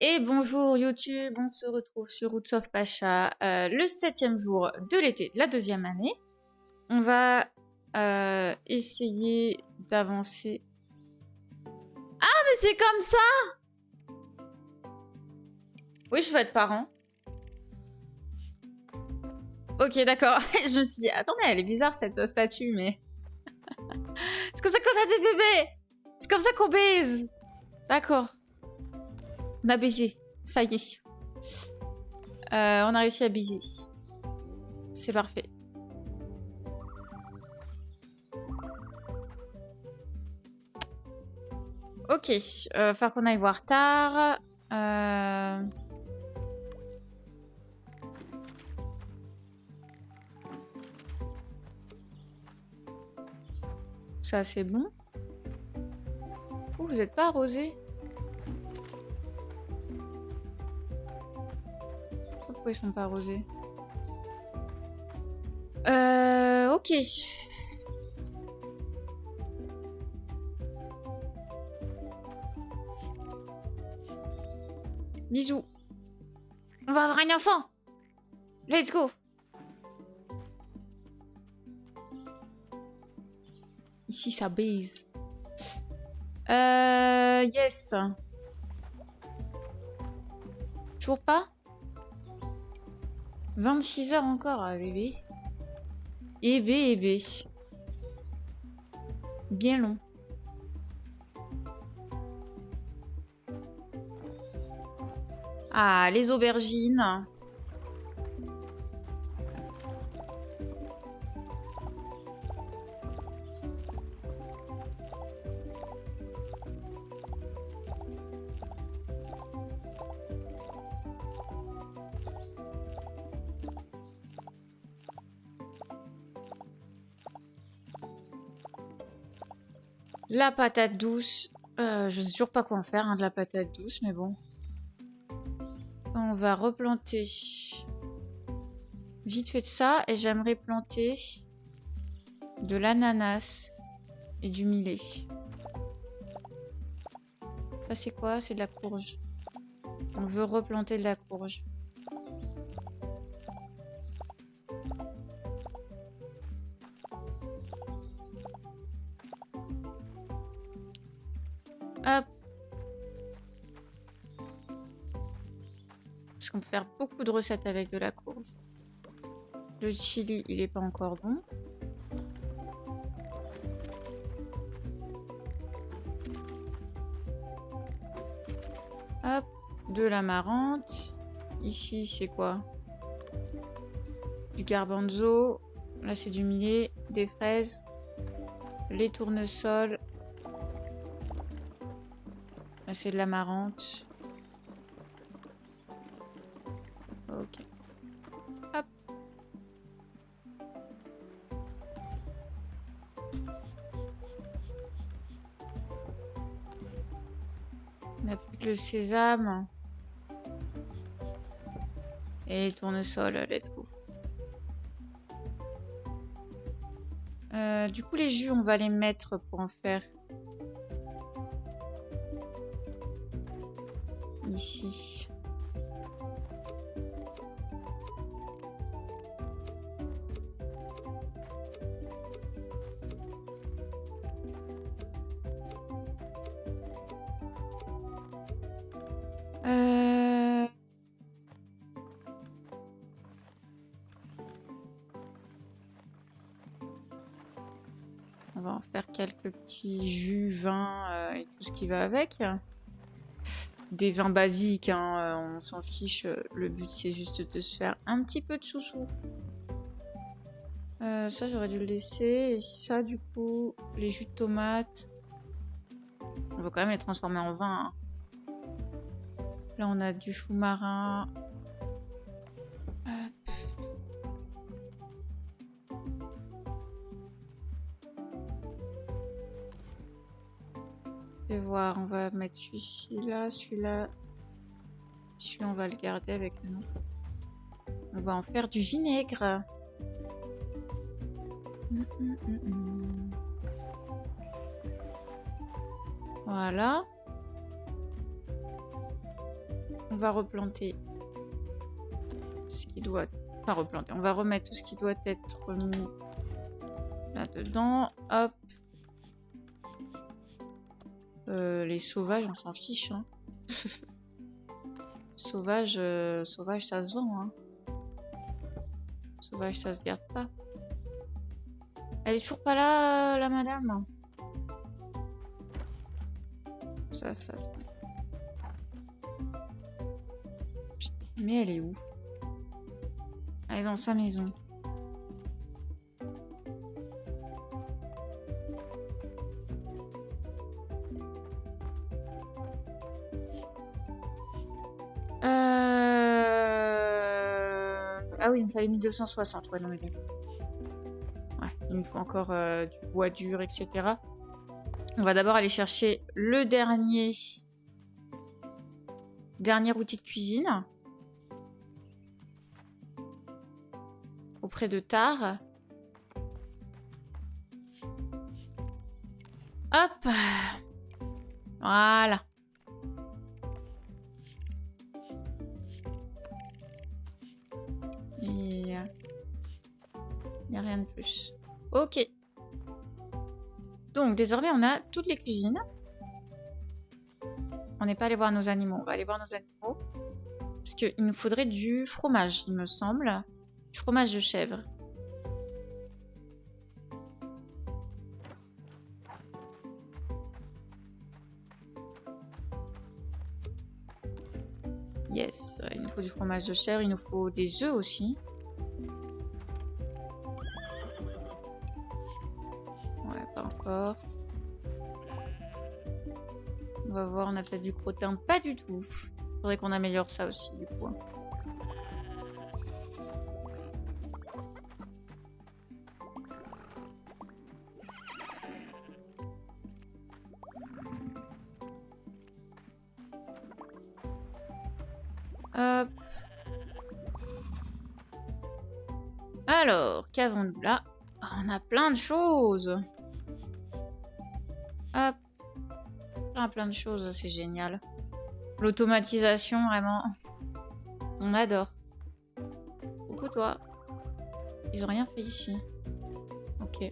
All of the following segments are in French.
Et bonjour YouTube, on se retrouve sur Roots of Pacha, le 7e jour de l'été de la 2e année. On va essayer d'avancer. Ah mais c'est comme ça! Oui, je veux être parent. Ok, d'accord. Je me suis dit, attendez, elle est bizarre cette statue, mais... c'est comme ça qu'on a des bébés! C'est comme ça qu'on baise! D'accord. On a baisé. Ça y est. On a réussi à baiser. C'est parfait. Ok, faire qu'on aille voir tard. Ça c'est bon. Oh, vous êtes pas arrosé? Pourquoi ils sont pas arrosés? Ok. Bisous. On va avoir un enfant. Let's go. Ici, ça baise. Yes. Toujours pas? 26 heures encore, bébé. Bébé. Bien long. Ah, les aubergines. La patate douce. Je sais toujours pas quoi en faire de la patate douce, mais bon. On va replanter vite fait de ça. Et j'aimerais planter de l'ananas et du millet. Ça c'est quoi? C'est de la courge. On veut replanter de la courge. Hop. Parce qu'on peut faire beaucoup de recettes avec de la courge. Le chili, il est pas encore bon. Hop. De l'amarante. Ici, c'est quoi? Du garbanzo. Là, c'est du millet. Des fraises. Les tournesols. Là, c'est de l'amarante. Ok. Hop. On n'a plus que le sésame. Et les tournesols, let's go. Du coup, les jus, on va les mettre pour en faire. Ici. On va en faire quelques petits jus, vins et tout ce qui va avec. Des vins basiques, hein, on s'en fiche. Le but, c'est juste de se faire un petit peu de sous-sous. Ça, j'aurais dû le laisser. Et ça, du coup, les jus de tomates. On va quand même les transformer en vin. Hein. Là, on a du chou marin. Je vais voir, on va mettre celui-ci là, celui-là. Celui-là, on va le garder avec nous. On va en faire du vinaigre. Voilà. On va replanter ce qui doit... Pas replanter, on va remettre tout ce qui doit être mis là-dedans. Hop. Les sauvages, on s'en fiche. Hein. Sauvage, sauvage, ça se vend. Hein. Sauvage, ça se garde pas. Elle est toujours pas là, la madame. Ça. Mais elle est où? Elle est dans sa maison. Ah oui, il me fallait 1260. Ouais, non, mais ouais, il me faut encore du bois dur, etc. On va d'abord aller chercher le dernier outil de cuisine. Auprès de Tar. Hop. Voilà. Il n'y a rien de plus. Ok. Donc, désormais, on a toutes les cuisines. On n'est pas allé voir nos animaux. On va aller voir nos animaux. Parce qu'il nous faudrait du fromage, il me semble. Du fromage de chèvre. Yes, il nous faut du fromage de chèvre. Il nous faut des œufs aussi. Ouais, pas encore. On va voir, on a peut-être du crottin. Pas du tout. Faudrait qu'on améliore ça aussi, du coup. Hop. Alors, qu'avons-nous là? On a plein de choses. Hop. Plein de choses, c'est génial. L'automatisation, vraiment. On adore. Coucou toi. Ils ont rien fait ici. Ok.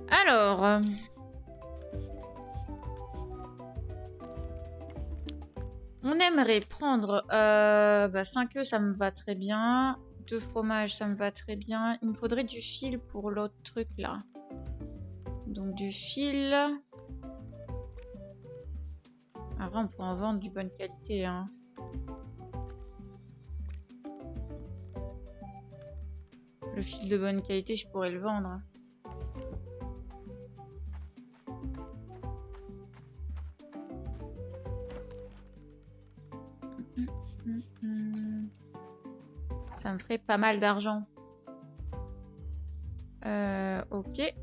Alors... on aimerait prendre 5 œufs, ça me va très bien. 2 fromages, ça me va très bien. Il me faudrait du fil pour l'autre truc là. Donc du fil. Après, on pourrait en vendre du bonne qualité. Hein. Le fil de bonne qualité, je pourrais le vendre. Ça me ferait pas mal d'argent. Ok.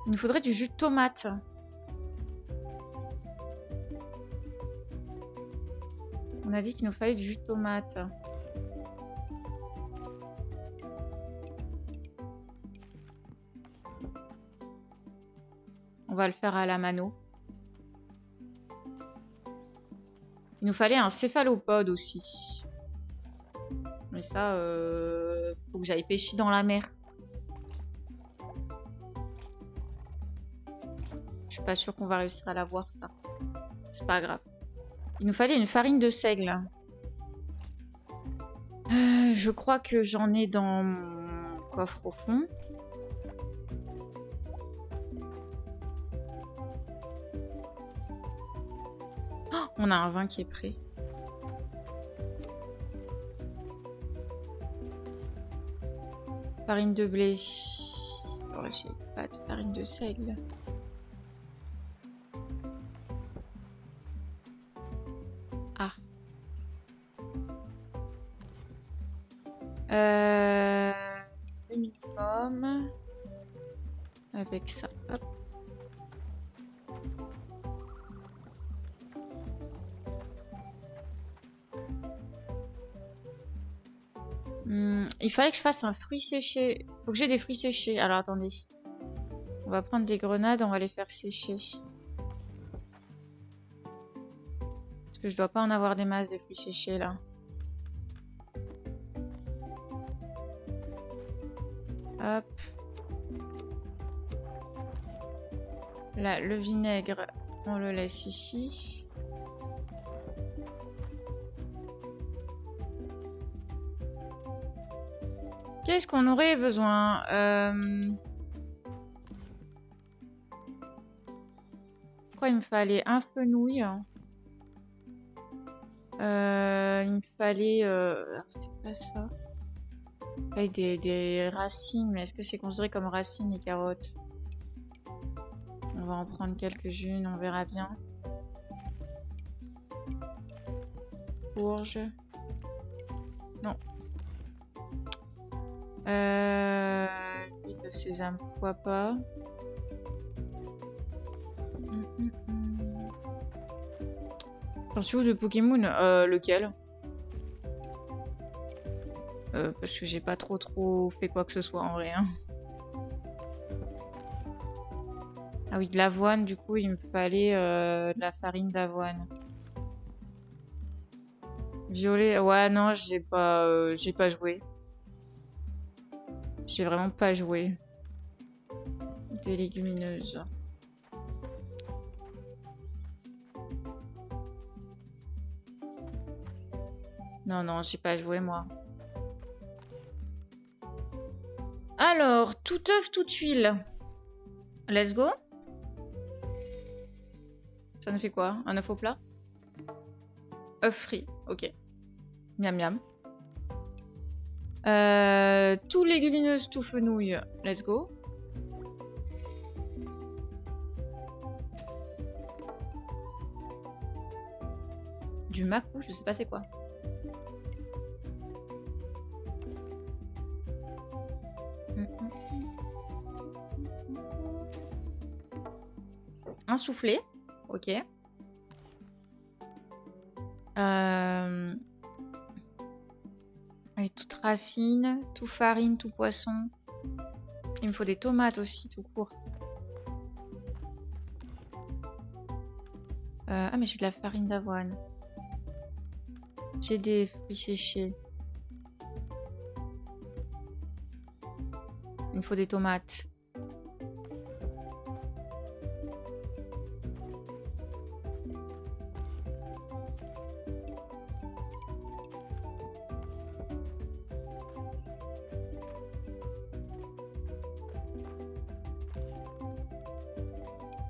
Il nous faudrait du jus de tomate. On a dit qu'il nous fallait du jus de tomate. On va le faire à la mano. Il nous fallait un céphalopode aussi. Mais ça, faut que j'aille pêcher dans la mer. Je suis pas sûre qu'on va réussir à l'avoir, ça. C'est pas grave. Il nous fallait une farine de seigle. Je crois que j'en ai dans mon coffre au fond. Oh, on a un vin qui est prêt. Farine de blé. Oh, j'ai pas de farine de seigle. Ah. Le minimum. Avec ça. Hop. Il fallait que je fasse un fruit séché. Faut que j'ai des fruits séchés. Alors attendez. On va prendre des grenades, on va les faire sécher. Parce que je dois pas en avoir des masses des fruits séchés là. Hop. Là, le vinaigre, on le laisse ici. Qu'est-ce qu'on aurait besoin Quoi, il me fallait un fenouil. Il me fallait... C'était pas ça. Il me fallait des racines, mais est-ce que c'est considéré comme racines les carottes? On va en prendre quelques-unes, on verra bien. Courge. Non. L'huile de sésame, pourquoi pas. J'en suis où de Pokémon? Lequel? Parce que j'ai pas trop fait quoi que ce soit en vrai. Hein. Ah oui, de l'avoine, du coup, il me fallait de la farine d'avoine. Violet, ouais, non, j'ai pas joué. J'ai vraiment pas joué. Des légumineuses. Non, j'ai pas joué, moi. Alors, tout œuf, toute huile. Let's go. Ça nous fait quoi? Un œuf au plat? œuf frit, ok. Miam miam. Tout légumineuse, tout fenouil. Let's go. Du macou, je sais pas c'est quoi. Un soufflé. Ok. Allez, toute racine, tout farine, tout poisson. Il me faut des tomates aussi, tout court. Ah, mais j'ai de la farine d'avoine. J'ai des fruits séchés. Il me faut des tomates.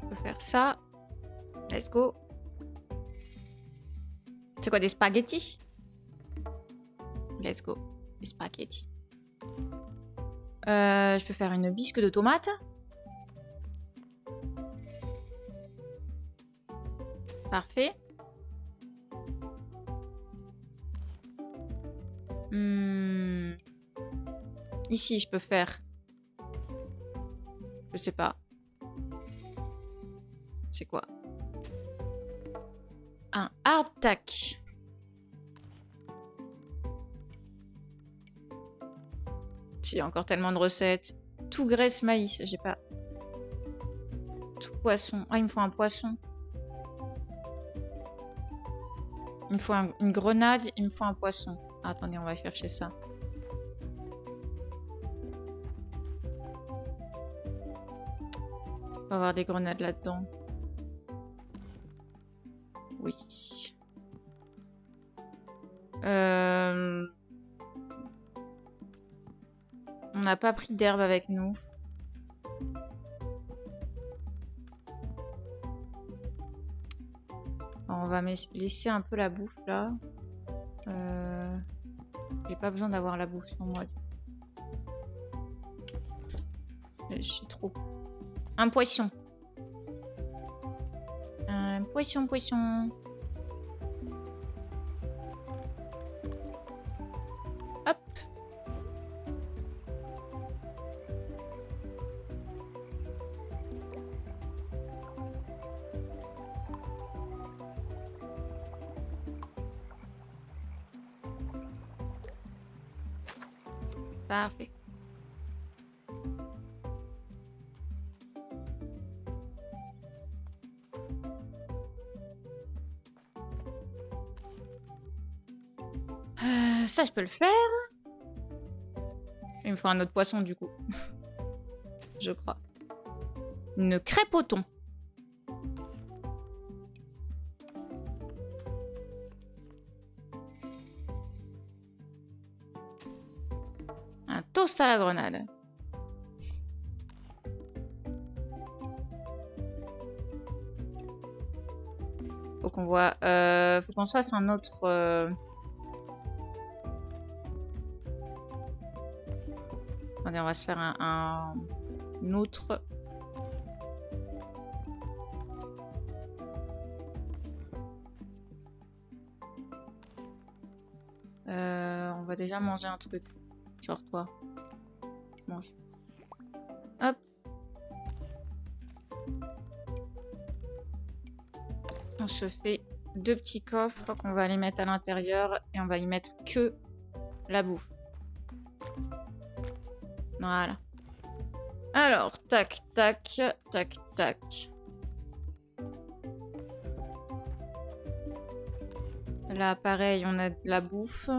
Je peux faire ça. Let's go. C'est quoi, des spaghettis? Let's go. Des spaghettis. Je peux faire une bisque de tomates. Parfait. Ici, je peux faire... Je sais pas. C'est quoi? Un hardtack. J'ai encore tellement de recettes. Tout graisse maïs, j'ai pas. Tout poisson. Ah, il me faut un poisson. Il me faut une grenade, il me faut un poisson. Ah, attendez, on va chercher ça. On va avoir des grenades là-dedans. Oui. On n'a pas pris d'herbe avec nous. On va laisser un peu la bouffe là. J'ai pas besoin d'avoir la bouffe sur moi. Je suis trop. Un poisson. Un poisson. Hop. Parfait. Ça, je peux le faire. Il me faut un autre poisson, du coup. Je crois. Une crêpe au thon. Un toast à la grenade. Faut qu'on voit... faut qu'on se fasse un autre... Attendez, on va se faire un autre... on va déjà manger un truc. Sur toi. Mange. Hop. On se fait 2 petits coffres qu'on va les mettre à l'intérieur et on va y mettre que la bouffe. Voilà. Alors, tac, tac, tac, tac. Là, pareil, on a de la bouffe.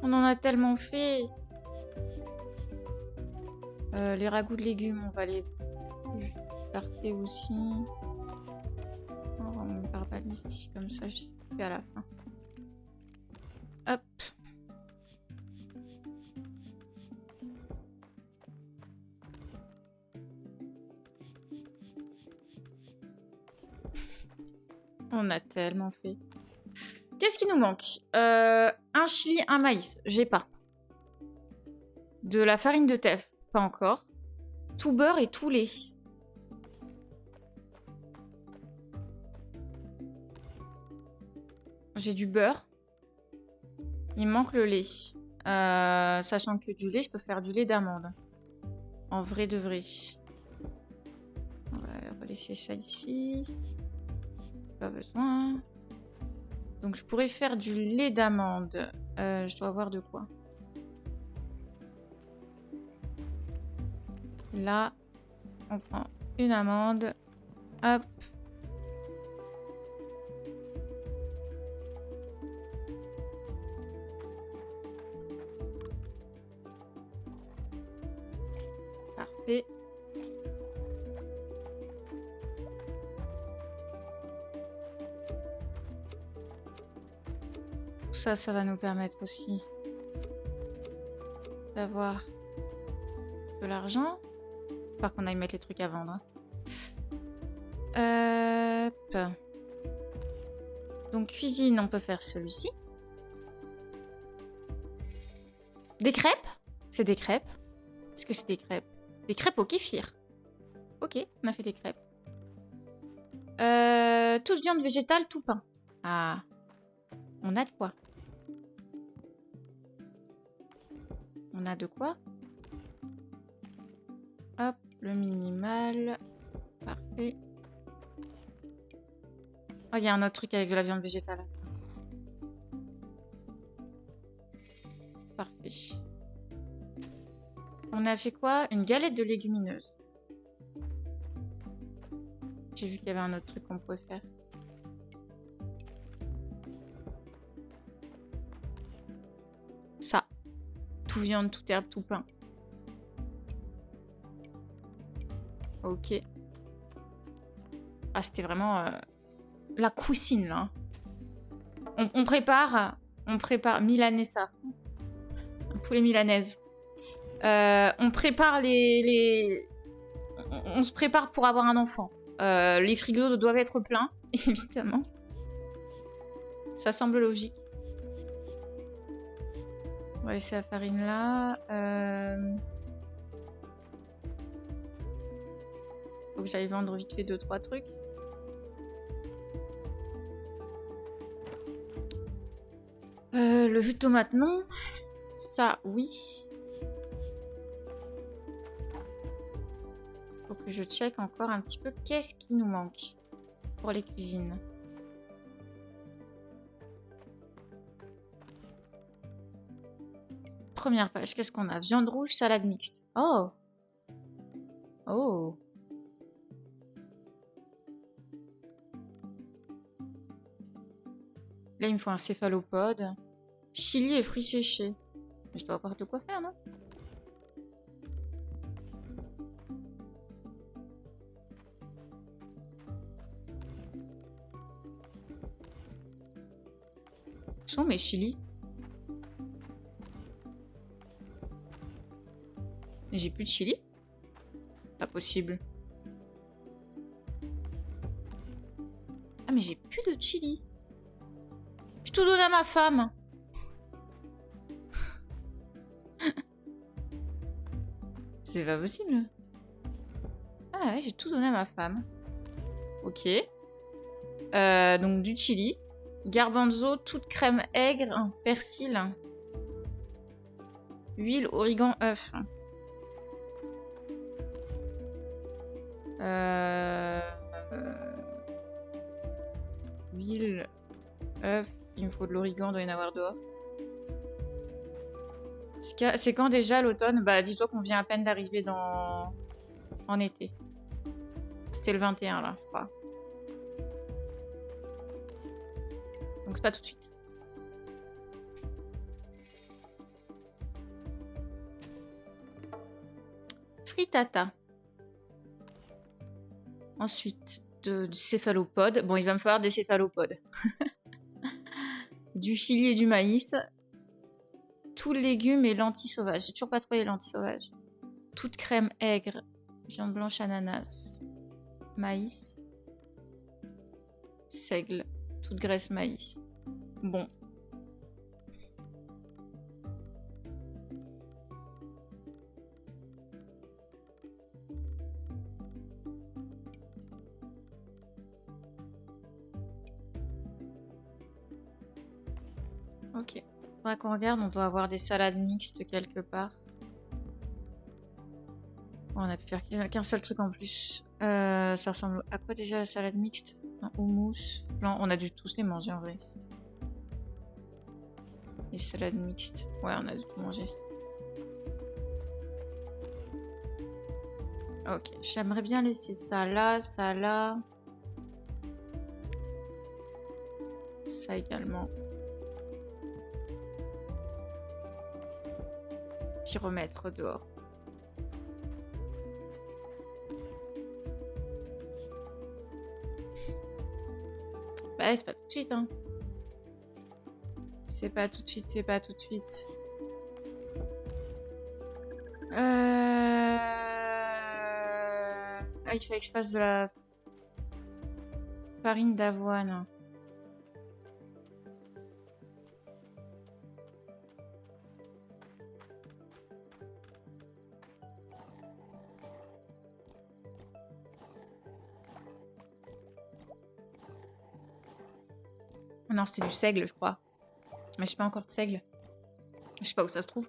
On en a tellement fait. Les ragoûts de légumes, on va les parter aussi. On va me verbaliser ici comme ça, je sais plus à la fin. Hop. On a tellement fait. Qu'est-ce qui nous manque? Un chili, un maïs. J'ai pas. De la farine de teff. Pas encore. Tout beurre et tout lait. J'ai du beurre. Il me manque le lait. Sachant que du lait, je peux faire du lait d'amande. En vrai de vrai. On va laisser ça ici. Pas besoin. Donc je pourrais faire du lait d'amande. Je dois avoir de quoi. Là, on prend une amande. Hop. Parfait. Tout ça, ça va nous permettre aussi d'avoir de l'argent. Par qu'on aille mettre les trucs à vendre. Hop. Donc cuisine, on peut faire celui-ci. Des crêpes? C'est des crêpes? Est-ce que c'est des crêpes? Des crêpes au kéfir. Ok, on a fait des crêpes. Toute viande végétale, tout pain. Ah. On a de quoi? On a de quoi? Hop, le minimal. Parfait. Oh, il y a un autre truc avec de la viande végétale. Parfait. On a fait quoi? Une galette de légumineuses. J'ai vu qu'il y avait un autre truc qu'on pouvait faire. Ça. Tout viande, tout herbe, tout pain. Ok. Ah, c'était vraiment la cuisine, là. On prépare milanesa. Un poulet milanaise. On prépare on se prépare pour avoir un enfant. Les frigos doivent être pleins, évidemment. Ça semble logique. On va laisser la farine là. Faut que j'aille vendre vite fait 2-3 trucs. Le jus de tomate, non. Ça, oui. Faut que je check encore un petit peu qu'est-ce qui nous manque pour les cuisines. Première page, qu'est-ce qu'on a? Viande rouge, salade mixte. Oh! Oh! Là, il me faut un céphalopode. Chili et fruits séchés. Mais je dois avoir de quoi faire, non? Où sont mes chilis? J'ai plus de chili? Pas possible. Ah, mais j'ai plus de chili. Je tout donne à ma femme. C'est pas possible. Ah ouais, j'ai tout donné à ma femme. Ok. Donc du chili. Garbanzo, toute crème aigre, persil. Huile, origan, œuf. Huile, œuf. Il me faut de l'origan, doit y en avoir dehors. C'est quand déjà l'automne? Bah dis-toi qu'on vient à peine d'arriver en été. C'était le 21 là, je crois. Donc c'est pas tout de suite. Frittata. Ensuite, du céphalopode. Bon, il va me falloir des céphalopodes. Du chili et du maïs. Tous les légumes et lentilles sauvages. J'ai toujours pas trouvé les lentilles sauvages. Toute crème aigre. Viande blanche, ananas. Maïs. Seigle. Toute graisse maïs. Bon. Ok. Faudra qu'on regarde, on doit avoir des salades mixtes quelque part. Bon, on a pu faire qu'un seul truc en plus. Ça ressemble à quoi déjà la salade mixte? Non, houmous, blanc. On a dû tous les manger en vrai. Les salades mixtes. Ouais, on a dû tout manger. Ok, j'aimerais bien laisser ça là, ça là. Ça également. Puis remettre dehors. Bah, c'est pas tout de suite, hein. C'est pas tout de suite, c'est pas tout de suite. Ah, il fallait que je fasse de la farine d'avoine. Non, c'était du seigle, je crois. Mais je sais pas encore de seigle. Je sais pas où ça se trouve.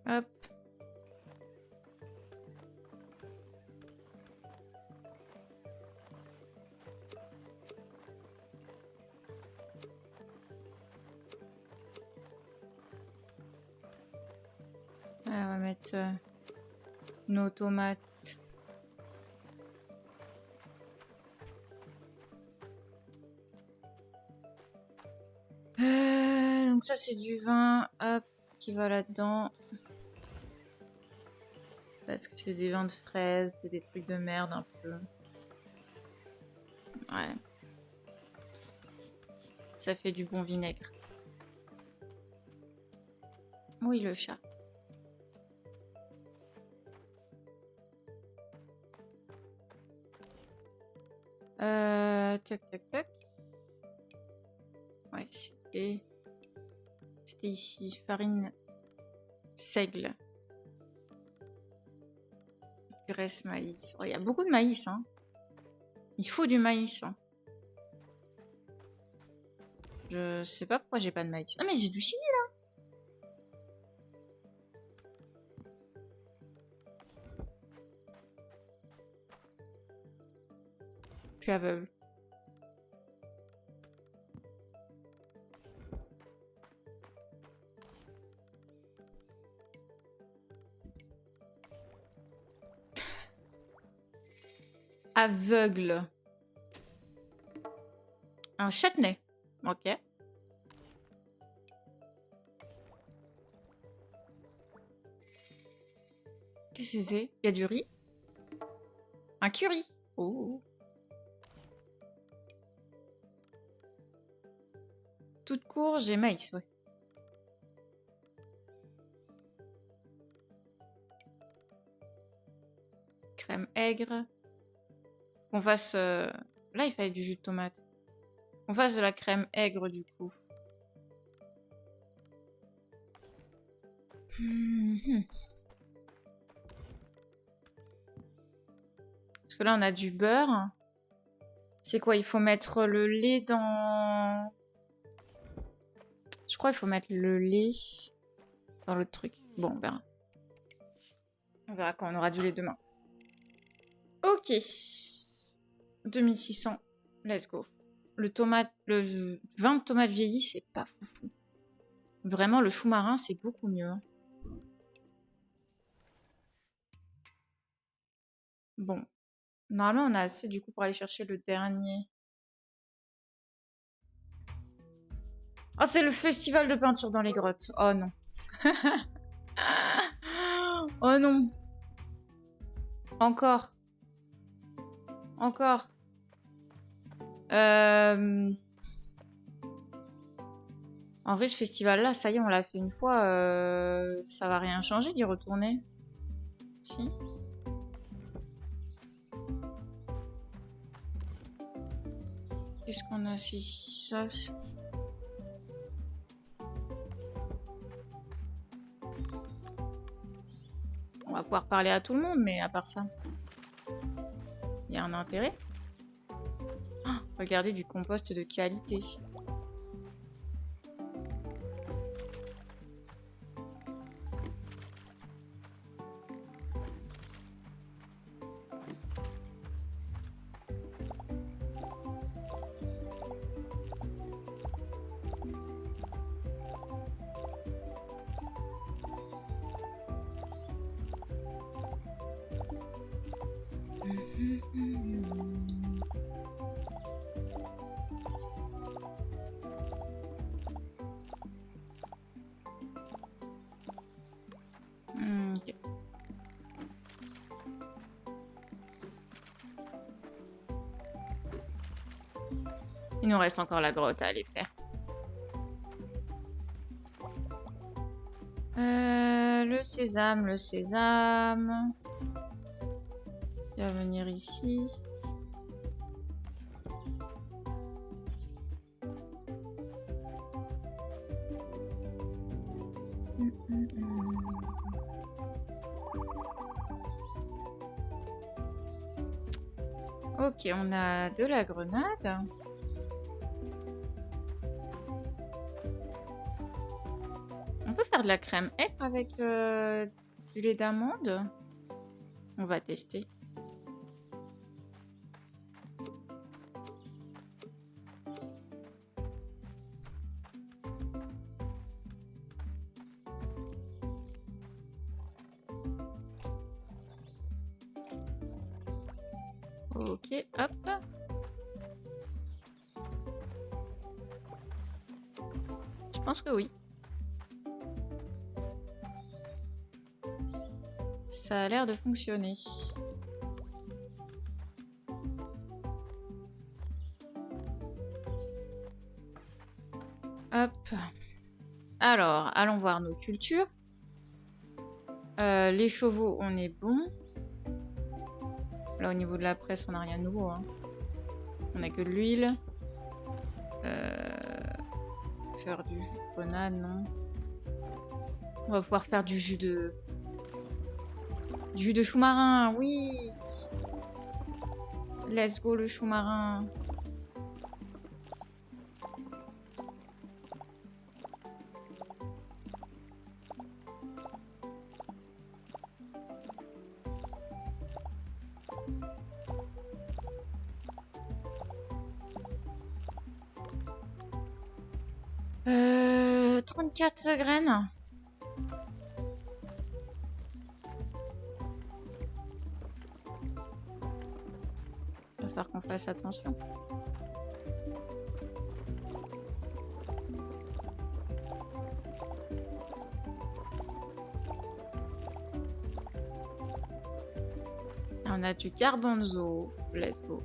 Hop. On va mettre nos tomates. Donc ça c'est du vin, hop, qui va là-dedans. Parce que c'est des vins de fraises, c'est des trucs de merde un peu. Ouais. Ça fait du bon vinaigre. Oui, le chat. Tac, tac, tac. Ouais, c'était ici. Farine seigle. Graisse maïs. Oh, il y a beaucoup de maïs, hein. Il faut du maïs. Hein. Je sais pas pourquoi j'ai pas de maïs. Ah mais j'ai du chili là. Je suis aveugle. Aveugle. Un chutney. Ok. Qu'est-ce que c'est? Il y a du riz? Un curry. Oh. Toute courge et maïs, ouais. Crème aigre. Qu'on fasse... Là, il fallait du jus de tomate. Qu'on fasse de la crème aigre, du coup. Parce que là, on a du beurre. C'est quoi? Il faut mettre le lait dans... Je crois qu'il faut mettre le lait dans l'autre truc. Bon, on verra. On verra quand on aura du lait demain. Ok. 2600. Let's go. Le vin de tomate vieilli, c'est pas foufou. Vraiment, le chou marin, c'est beaucoup mieux. Bon. Normalement, on a assez du coup pour aller chercher le dernier. Oh, c'est le festival de peinture dans les grottes. Oh non. Oh non. Encore. Encore. En vrai, ce festival-là, ça y est, on l'a fait une fois. Ça va rien changer d'y retourner. Si. Qu'est-ce qu'on a ici? Ça. On va pouvoir parler à tout le monde, mais à part ça, il y a un intérêt. Oh, regardez, du compost de qualité. Ok. Il nous reste encore la grotte à aller faire. Le sésame, le sésame. Il va venir ici. Ok, on a de la grenade. On peut faire de la crème aigre avec du lait d'amande. On va tester. Ok, hop. Je pense que oui. Ça a l'air de fonctionner. Hop. Alors, allons voir nos cultures. Les chevaux, on est bon. Là, au niveau de la presse, on n'a rien de nouveau. Hein. On n'a que de l'huile. Faire du jus de grenade, non. On va pouvoir faire du jus de... Du jus de chou marin, oui. Let's go, le chou marin. 34 graines. Il va falloir qu'on fasse attention. On a du garbanzo. Let's go.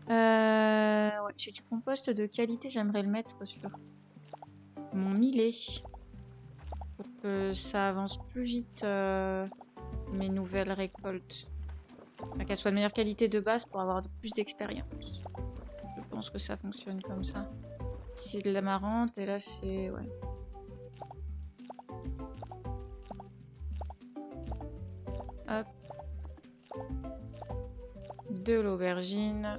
Ouais, j'ai du compost de qualité, j'aimerais le mettre sur mon millet. Pour que ça avance plus vite mes nouvelles récoltes. Enfin, qu'elles soient de meilleure qualité de base pour avoir plus d'expérience. Je pense que ça fonctionne comme ça. C'est de l'amarante et là c'est... ouais. Hop. De l'aubergine.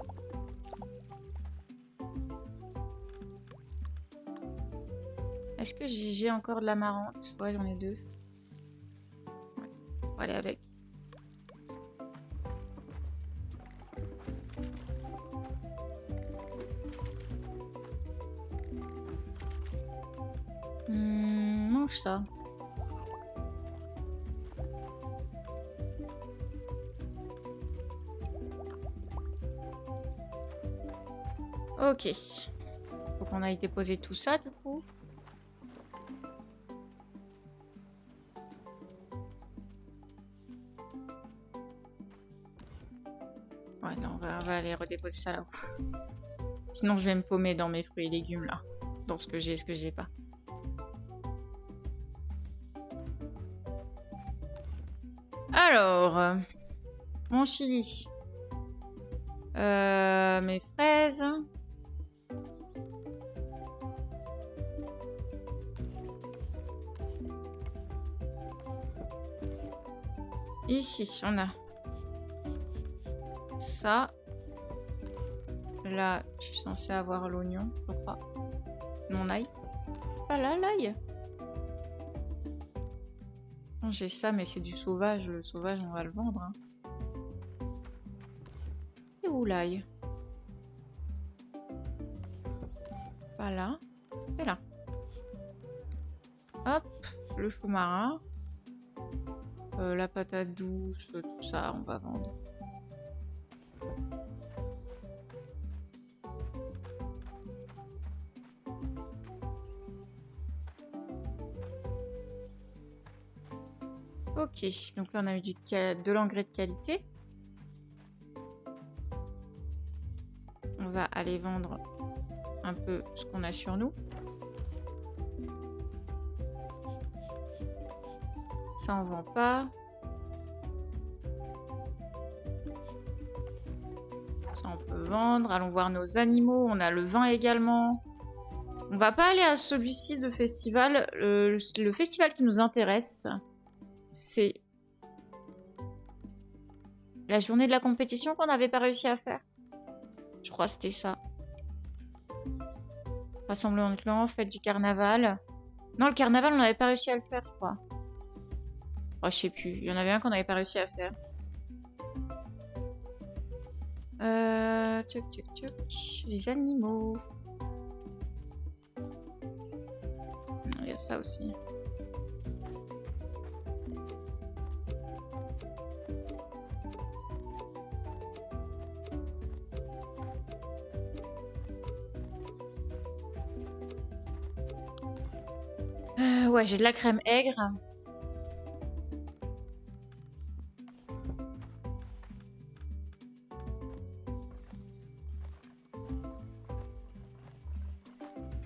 Est-ce que j'ai encore de l'amarante? Ouais, j'en ai 2. Ouais. On va aller avec. Mange ça. Ok. Faut qu'on aille déposer tout ça du coup. Ouais, non, on va aller redéposer ça là-haut. Sinon, je vais me paumer dans mes fruits et légumes là. Dans ce que j'ai et ce que j'ai pas. Alors, mon chili. Mes fraises. Ici, on a ça. Là, je suis censée avoir l'oignon, je crois. Mon ail. Pas là, l'ail. J'ai ça, mais c'est du sauvage. Le sauvage, on va le vendre. Hein. Et où l'ail? Pas là. Et là. Hop, le chou marin. La patate douce, tout ça, on va vendre. Ok, donc là on a eu de l'engrais de qualité. On va aller vendre un peu ce qu'on a sur nous. Ça on vend pas. Ça on peut vendre. Allons voir nos animaux. On a le vin également. On va pas aller à celui-ci de festival. Le festival qui nous intéresse, c'est la journée de la compétition qu'on n'avait pas réussi à faire. Je crois que c'était ça. Rassemblement de clans, fête du carnaval. Non, le carnaval, on n'avait pas réussi à le faire, je crois. Oh, je sais plus. Il y en avait un qu'on n'avait pas réussi à faire. Tchouk, tchouk, tchouk. Les animaux. Il y a ça aussi. Ouais, j'ai de la crème aigre.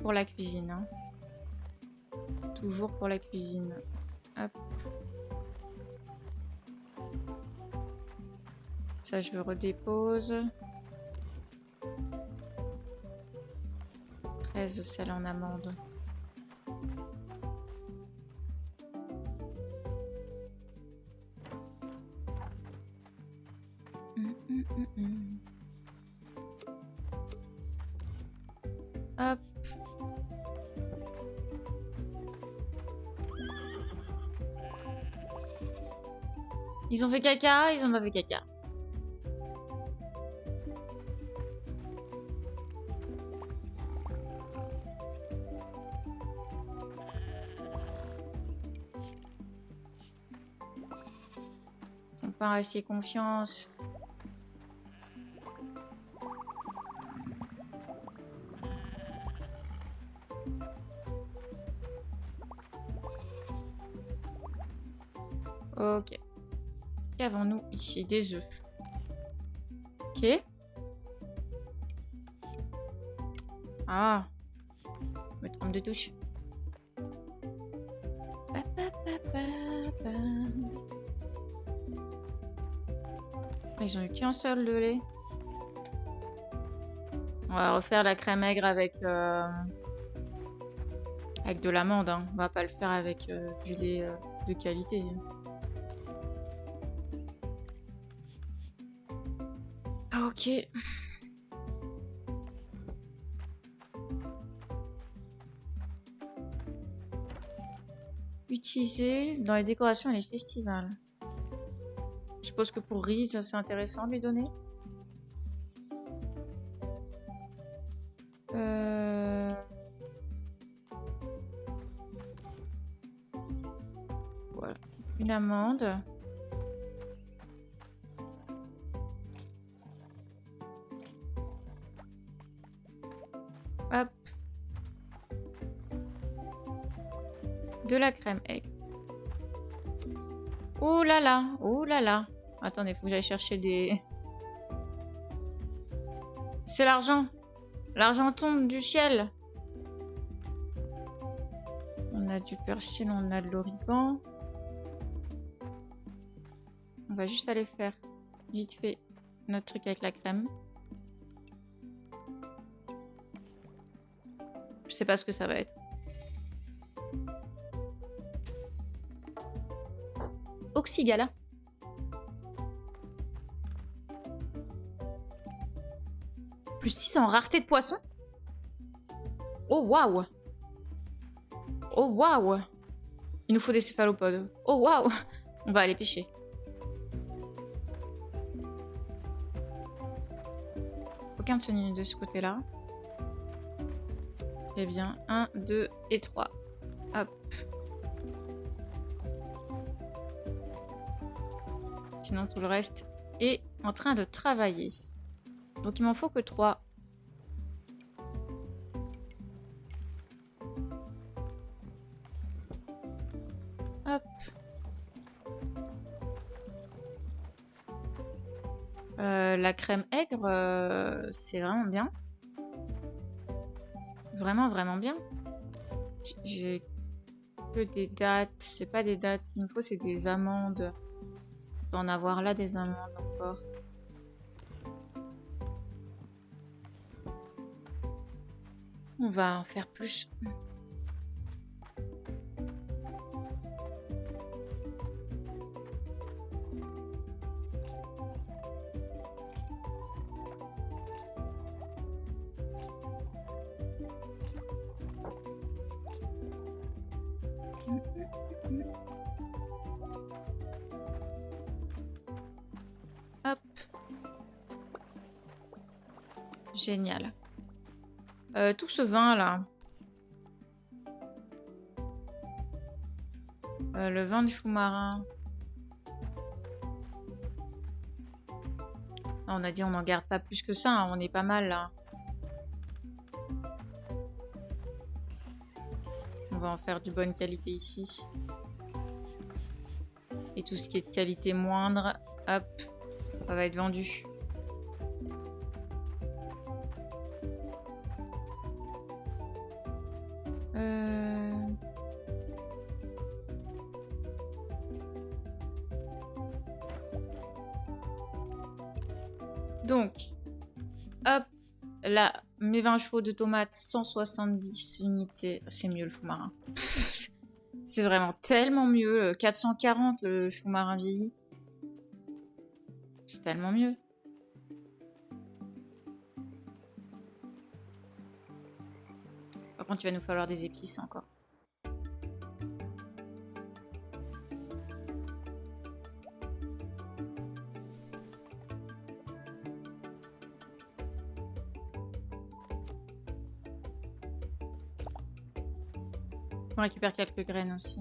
Pour la cuisine. Hein. Toujours pour la cuisine. Hop. Ça, je le redépose. 13 sel en amande. Hop. Ils ont fait caca, ils ont pas fait caca. pas assez confiance. Ok. Qu'avons-nous ici? Des œufs. Ok. Ah. Je me trompe de touche. Ils ont eu qu'un seul de lait. On va refaire la crème aigre avec de l'amande. Hein. On va pas le faire avec du lait de qualité. Ok. Utiliser dans les décorations et les festivals. Je suppose que pour Reese, c'est intéressant de lui donner. Voilà. Une amande. Hop. De la crème aigre. Oh là là. Oh là là. Attendez, faut que j'aille chercher des... C'est l'argent. L'argent tombe du ciel. On a du persil, on a de l'origan. On va juste aller faire vite fait notre truc avec la crème. Je sais pas ce que ça va être. Oxygala. Plus 6 en rareté de poisson. Oh waouh. Oh waouh. Il nous faut des céphalopodes. Oh waouh. On va aller pêcher. Aucun de ce niveau de ce côté-là. Eh bien, 1, 2 et 3. Hop. Sinon, tout le reste est en train de travailler. Donc, il m'en faut que 3. Hop. La crème aigre, c'est vraiment bien. Vraiment, vraiment bien. J'ai que des dattes. C'est pas des dattes qu'il me faut, c'est des amandes. On peut en avoir là des amandes encore. On va en faire plus. Hop. Génial. Tout ce vin là. Le vin de chou marin. Ah, on a dit on n'en garde pas plus que ça. Hein. On est pas mal là. On va en faire du bonne qualité ici. Et tout ce qui est de qualité moindre, hop, ça va être vendu. Donc, hop, là, mes 20 chevaux de tomates, 170 unités. C'est mieux le chou marin. C'est vraiment tellement mieux. 440 le chou marin vieilli. C'est tellement mieux. Par contre, il va nous falloir des épices encore. On récupère quelques graines aussi.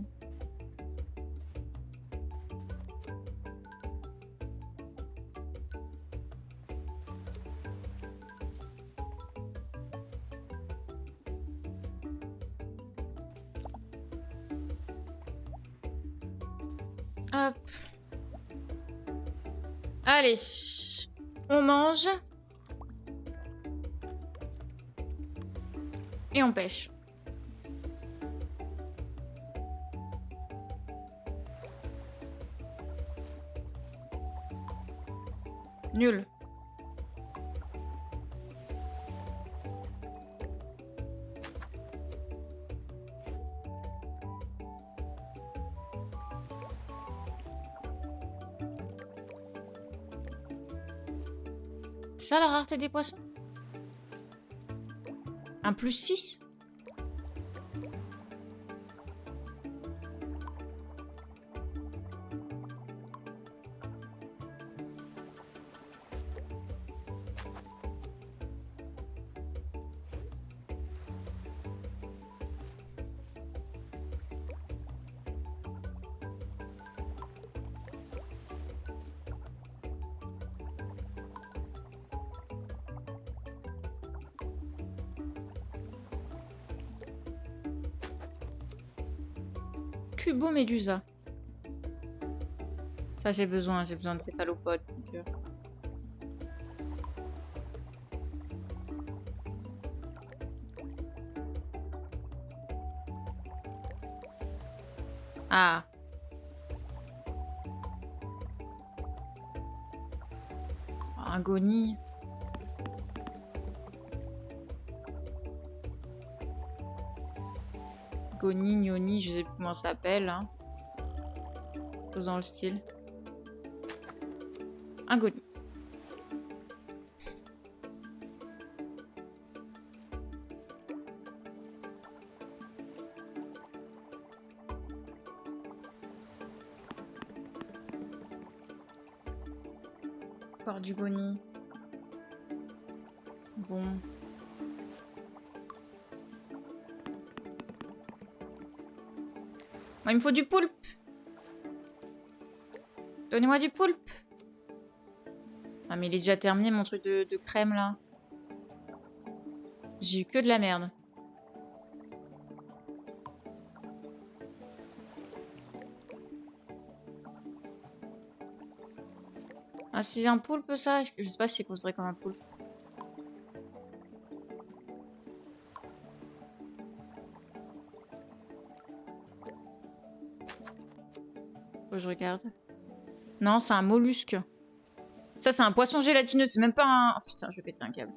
Hop. Allez. On mange. Et on pêche. Nul. C'est ça la rareté des poissons? Un plus 6? Cubo Médusa. Ça j'ai besoin de céphalopodes. Donc, Ah. Un goni. Goni, gnoni, je sais plus comment ça s'appelle. Hein. Chose dans le style. Un goni. Encore du goni. Bon. Moi, il me faut du poulpe. Donnez-moi du poulpe. Ah, mais il est déjà terminé, mon truc de crème, là. J'ai eu que de la merde. Ah, c'est un poulpe, ça? Je sais pas si c'est considéré comme un poulpe. Faut que je regarde. Non, c'est un mollusque. Ça, c'est un poisson gélatineux. C'est même pas un... Oh, putain, je vais péter un câble.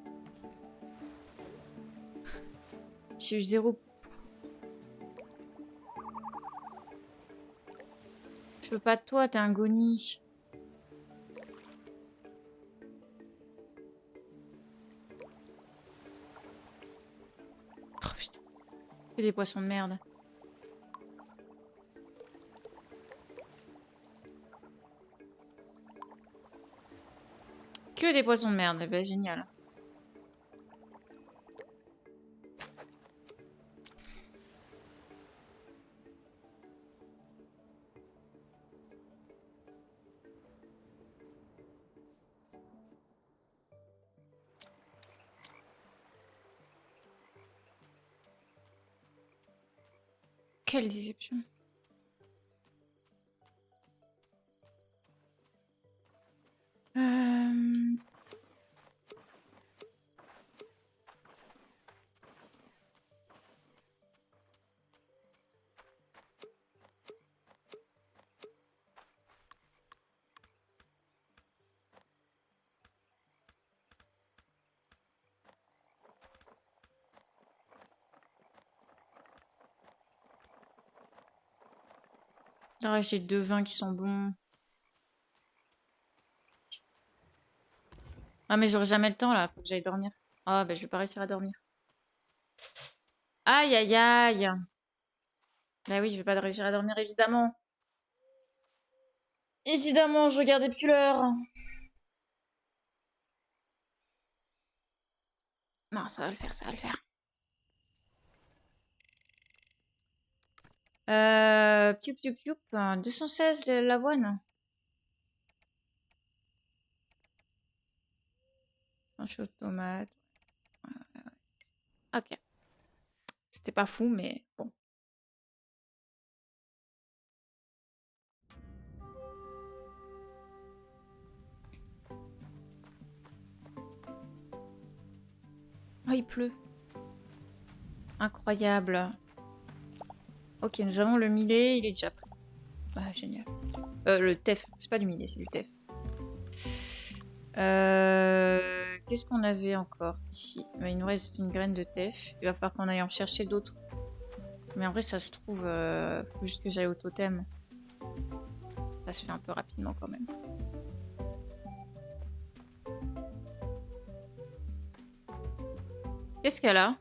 J'ai eu 0. Je veux pas de toi, t'es un goni. Oh putain. Que des poissons de merde. Que des poissons de merde. Eh ben, génial. Quelle déception. Ah, j'ai 2 vins qui sont bons. Ah, mais j'aurai jamais le temps, là. Faut que j'aille dormir. Ah, bah, je vais pas réussir à dormir. Aïe, aïe, aïe. Bah oui, je vais pas réussir à dormir, évidemment. Évidemment, je regardais plus l'heure. Non, ça va le faire, ça va le faire. Pioup, pioup, pioup. 216 l'avoine. Un chaud de tomate. Ok. C'était pas fou, mais bon. Oh, il pleut. Incroyable. Ok, nous avons le millet, il est déjà prêt. Ah, génial. Le teff, c'est pas du millet, c'est du teff. Qu'est-ce qu'on avait encore ici? Il nous reste une graine de teff. Il va falloir qu'on aille en chercher d'autres. Mais en vrai, ça se trouve, faut juste que j'aille au totem. Ça se fait un peu rapidement quand même. Qu'est-ce qu'elle a?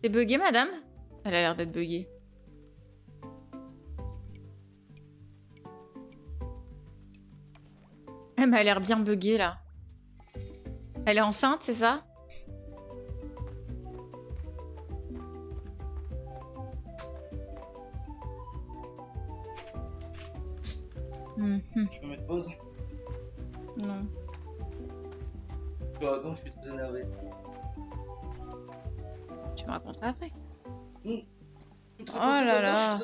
T'es buggée, madame? Elle a l'air d'être buggée. Elle m'a l'air bien buggée, là. Elle est enceinte, c'est ça? Je peux mettre pause? Non. Donc je suis très énervé. Tu me raconteras après. Oh là là.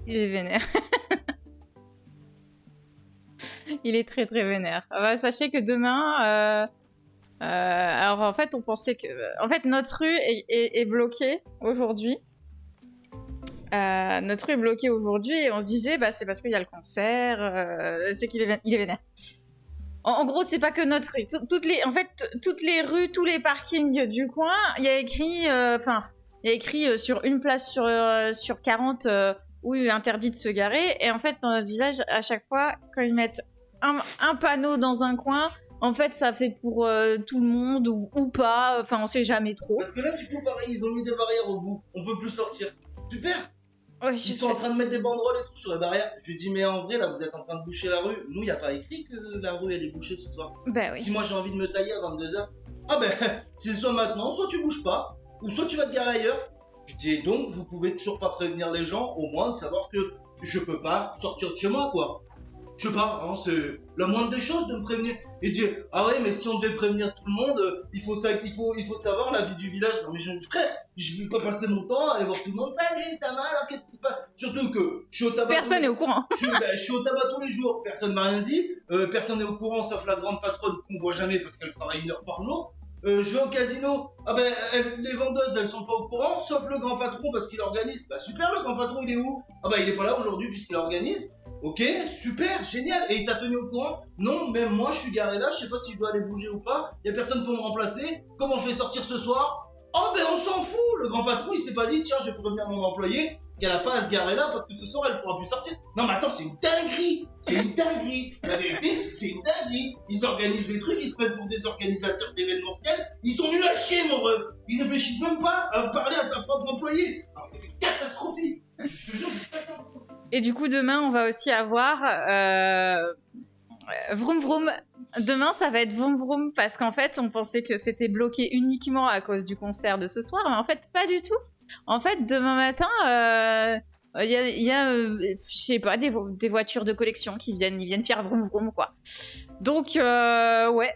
Il est vénère. Il est très très vénère. Sachez que demain... alors en fait, on pensait que... En fait, notre rue est bloquée aujourd'hui. Notre rue est bloquée aujourd'hui et on se disait, bah, c'est parce qu'il y a le concert, c'est qu'il est, il est vénère. En gros, c'est pas que notre rue. En fait, toutes les rues, tous les parkings du coin, il y a écrit... il y a écrit sur une place sur 40 où il est interdit de se garer. Et en fait, dans notre village, à chaque fois, quand ils mettent un panneau dans un coin, en fait, ça fait pour tout le monde ou pas. Enfin, on sait jamais trop. Parce que là, du coup, pareil, ils ont mis des barrières au bout. On peut plus sortir. Super. Ouais, ils sont en train de mettre des banderoles et tout sur les barrières. Je lui dis, mais en vrai, là, vous êtes en train de boucher la rue. Nous, il n'y a pas écrit que la rue, elle est bouchée ce soir. Bah oui. Si moi, j'ai envie de me tailler à 22h, ah ben, c'est soit maintenant, soit tu bouges pas, ou soit tu vas te garer ailleurs. Je dis, et donc, vous pouvez toujours pas prévenir les gens, au moins de savoir que je peux pas sortir de chez moi, quoi. Je sais pas, hein, c'est la moindre des choses de me prévenir et dire ah ouais mais si on devait prévenir tout le monde, il faut savoir la vie du village. Non mais frère, je vais pas passer mon temps à aller voir tout le monde. Salut, ça va alors qu'est-ce qui se passe? Surtout que je suis au tabac. Personne n'est au courant. Je suis au tabac tous les jours, personne m'a rien dit, personne n'est au courant sauf la grande patronne qu'on voit jamais parce qu'elle travaille 1 heure par jour. Je vais au casino, ah ben les vendeuses elles sont pas au courant, sauf le grand patron parce qu'il organise. Bah super, le grand patron il est où? Ah bah il est pas là aujourd'hui puisqu'il organise. Ok, super, génial. Et il t'a tenu au courant? Non, même moi je suis garé là, je sais pas si je dois aller bouger ou pas. Y a personne pour me remplacer. Comment je vais sortir ce soir? Oh ben on s'en fout. Le grand patron il s'est pas dit tiens je vais prévenir mon employé qu'elle a pas à se garer là parce que ce soir elle pourra plus sortir. Non mais attends, c'est une dinguerie. C'est une dinguerie. La vérité c'est une dinguerie. Ils organisent des trucs, ils se prennent pour des organisateurs d'événementiels. Ils sont nuls à chier mon ref. Ils réfléchissent même pas à parler à sa propre employé. Ah, mais c'est catastrophique. Je te jure, c'est catastrophique. Et du coup, demain, on va aussi avoir Vroom Vroom. Demain, ça va être Vroom Vroom parce qu'en fait, on pensait que c'était bloqué uniquement à cause du concert de ce soir, mais en fait, pas du tout. En fait, demain matin, il y a je sais pas, des voitures de collection qui ils viennent faire Vroom Vroom, quoi. Donc, ouais.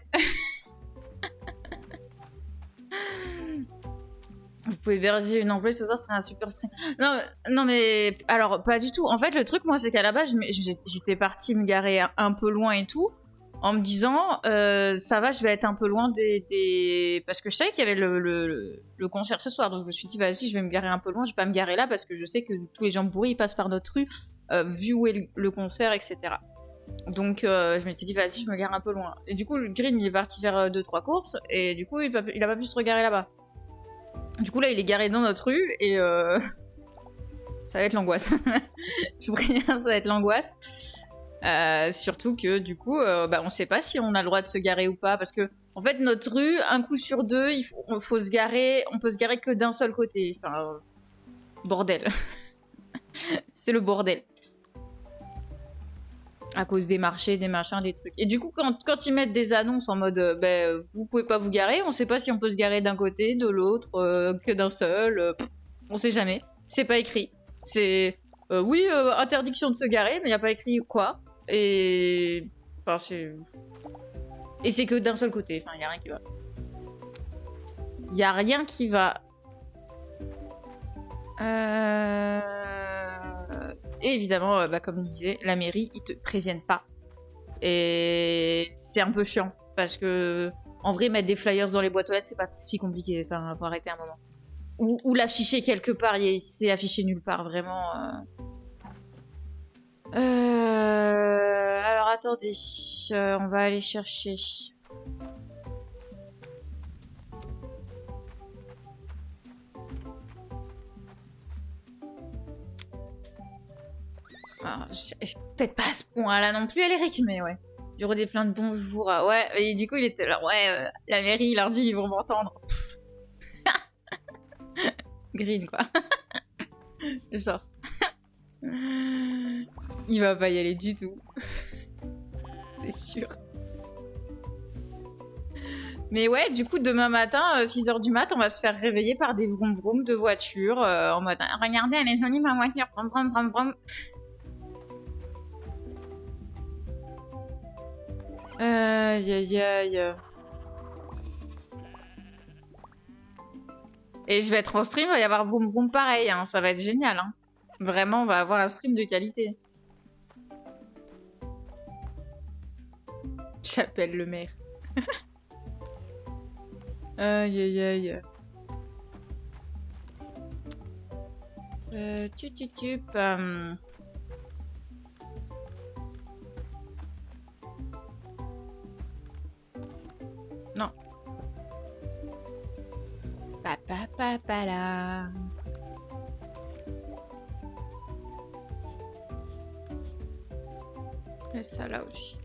Vous pouvez héberger une employée ce soir, ce serait un super stream. Non, mais alors, pas du tout. En fait, le truc, moi, c'est qu'à la base, j'étais partie me garer un peu loin et tout, en me disant, ça va, je vais être un peu loin des... Parce que je savais qu'il y avait le concert ce soir, donc je me suis dit, vas-y, je vais me garer un peu loin, je vais pas me garer là, parce que je sais que tous les gens bourrés, ils passent par notre rue, vu où est le concert, etc. Donc, je m'étais dit, vas-y, je me gare un peu loin. Et du coup, le Green, il est parti faire 2-3 courses, et du coup, il a pas pu se regarer là-bas. Du coup, là, il est garé dans notre rue et ça va être l'angoisse. Je vous préviens, ça va être l'angoisse. Surtout que, du coup, on sait pas si on a le droit de se garer ou pas. Parce que, en fait, notre rue, un coup sur deux, on peut se garer que d'un seul côté. Enfin, bordel. C'est le bordel. À cause des marchés, des machins, des trucs. Et du coup, quand ils mettent des annonces en mode vous pouvez pas vous garer, on sait pas si on peut se garer d'un côté, de l'autre, que d'un seul. On sait jamais. C'est pas écrit. C'est oui, interdiction de se garer, mais y a pas écrit quoi. Et. Enfin, c'est. Et c'est que d'un seul côté. Enfin, y a rien qui va. Y a rien qui va. Et évidemment, comme je disais, la mairie, ils te préviennent pas. Et c'est un peu chiant. Parce que, en vrai, mettre des flyers dans les boîtes aux lettres, c'est pas si compliqué. Enfin, faut arrêter un moment. Ou l'afficher quelque part. C'est affiché nulle part, vraiment. Alors, attendez. On va aller chercher. Peut-être pas à ce point-là non plus, Eric, mais ouais. J'aurais des plaintes de bonjour. Ouais, et du coup, il était là. Ouais, la mairie, il leur dit, ils vont m'entendre. Green, quoi. Genre. Il va pas y aller du tout. C'est sûr. Mais ouais, du coup, demain matin, 6h du mat, on va se faire réveiller par des vroom vroom de voitures en mode regardez, elle est jolie ma voiture. Vroom vroom vroom vroom. Aïe aïe aïe. Et je vais être en stream, il va y avoir vroom vroom pareil, hein. Ça va être génial. Hein. Vraiment, on va avoir un stream de qualité. J'appelle le maire. Aïe aïe aïe. Non. Papa là. Et ça là aussi.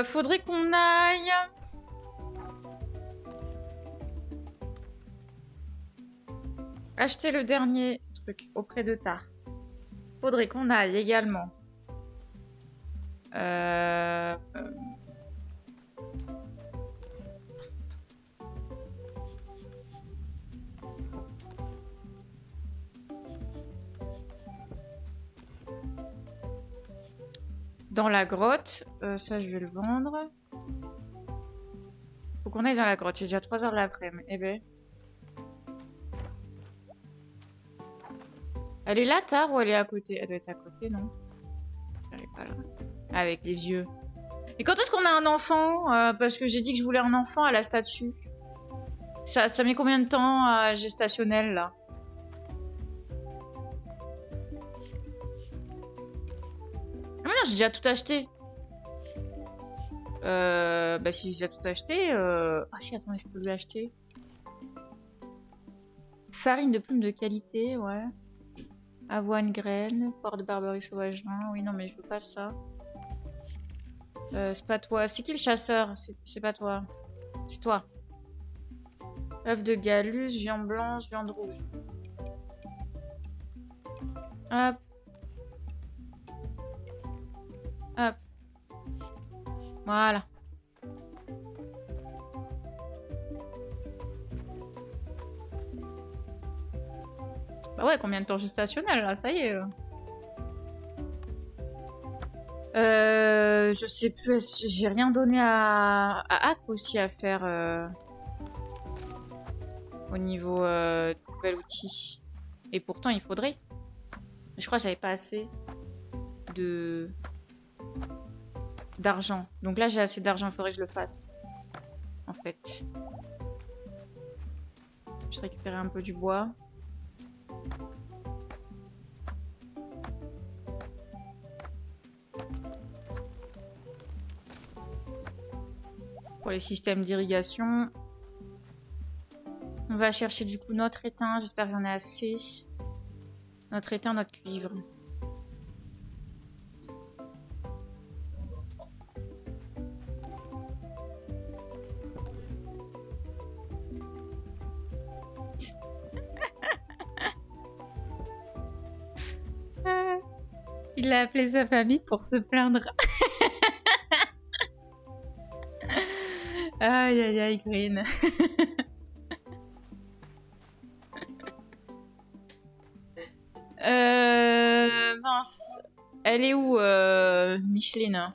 Faudrait qu'on aille. Acheter le dernier truc auprès de Tar. Faudrait qu'on aille également. Dans la grotte. Ça, je vais le vendre. Faut qu'on aille dans la grotte. C'est déjà 3 h de l'après-midi. Eh ben. Elle est là, tard, ou elle est à côté? Elle doit être à côté, non? Elle est pas là. Avec les vieux. Et quand est-ce qu'on a un enfant? Parce que j'ai dit que je voulais un enfant à la statue. Ça met combien de temps gestationnel, là? Ah mais non, j'ai déjà tout acheté. Bah si j'ai déjà tout acheté... Ah si, attendez, je peux l'acheter. Farine de plume de qualité, ouais. Avoine graine, poire de barberie sauvage. Oui, non, mais je veux pas ça. C'est pas toi. C'est qui le chasseur? C'est pas toi. C'est toi. Œuf de galus, viande blanche, viande rouge. Hop. Hop. Voilà. Bah ouais, combien de temps gestationnel là? Ça y est. Je sais plus. J'ai rien donné à Hack aussi à faire au niveau nouvel outil. Et pourtant, il faudrait. Je crois que j'avais pas assez d'argent. Donc là, j'ai assez d'argent. Il faudrait que je le fasse. En fait. Je récupérer un peu du bois. Pour les systèmes d'irrigation. On va chercher du coup notre étain. J'espère que j'en ai assez. Notre étain, notre cuivre. Il a appelé sa famille pour se plaindre. Aïe aïe aïe, Green. Mince. Elle est où, Micheline?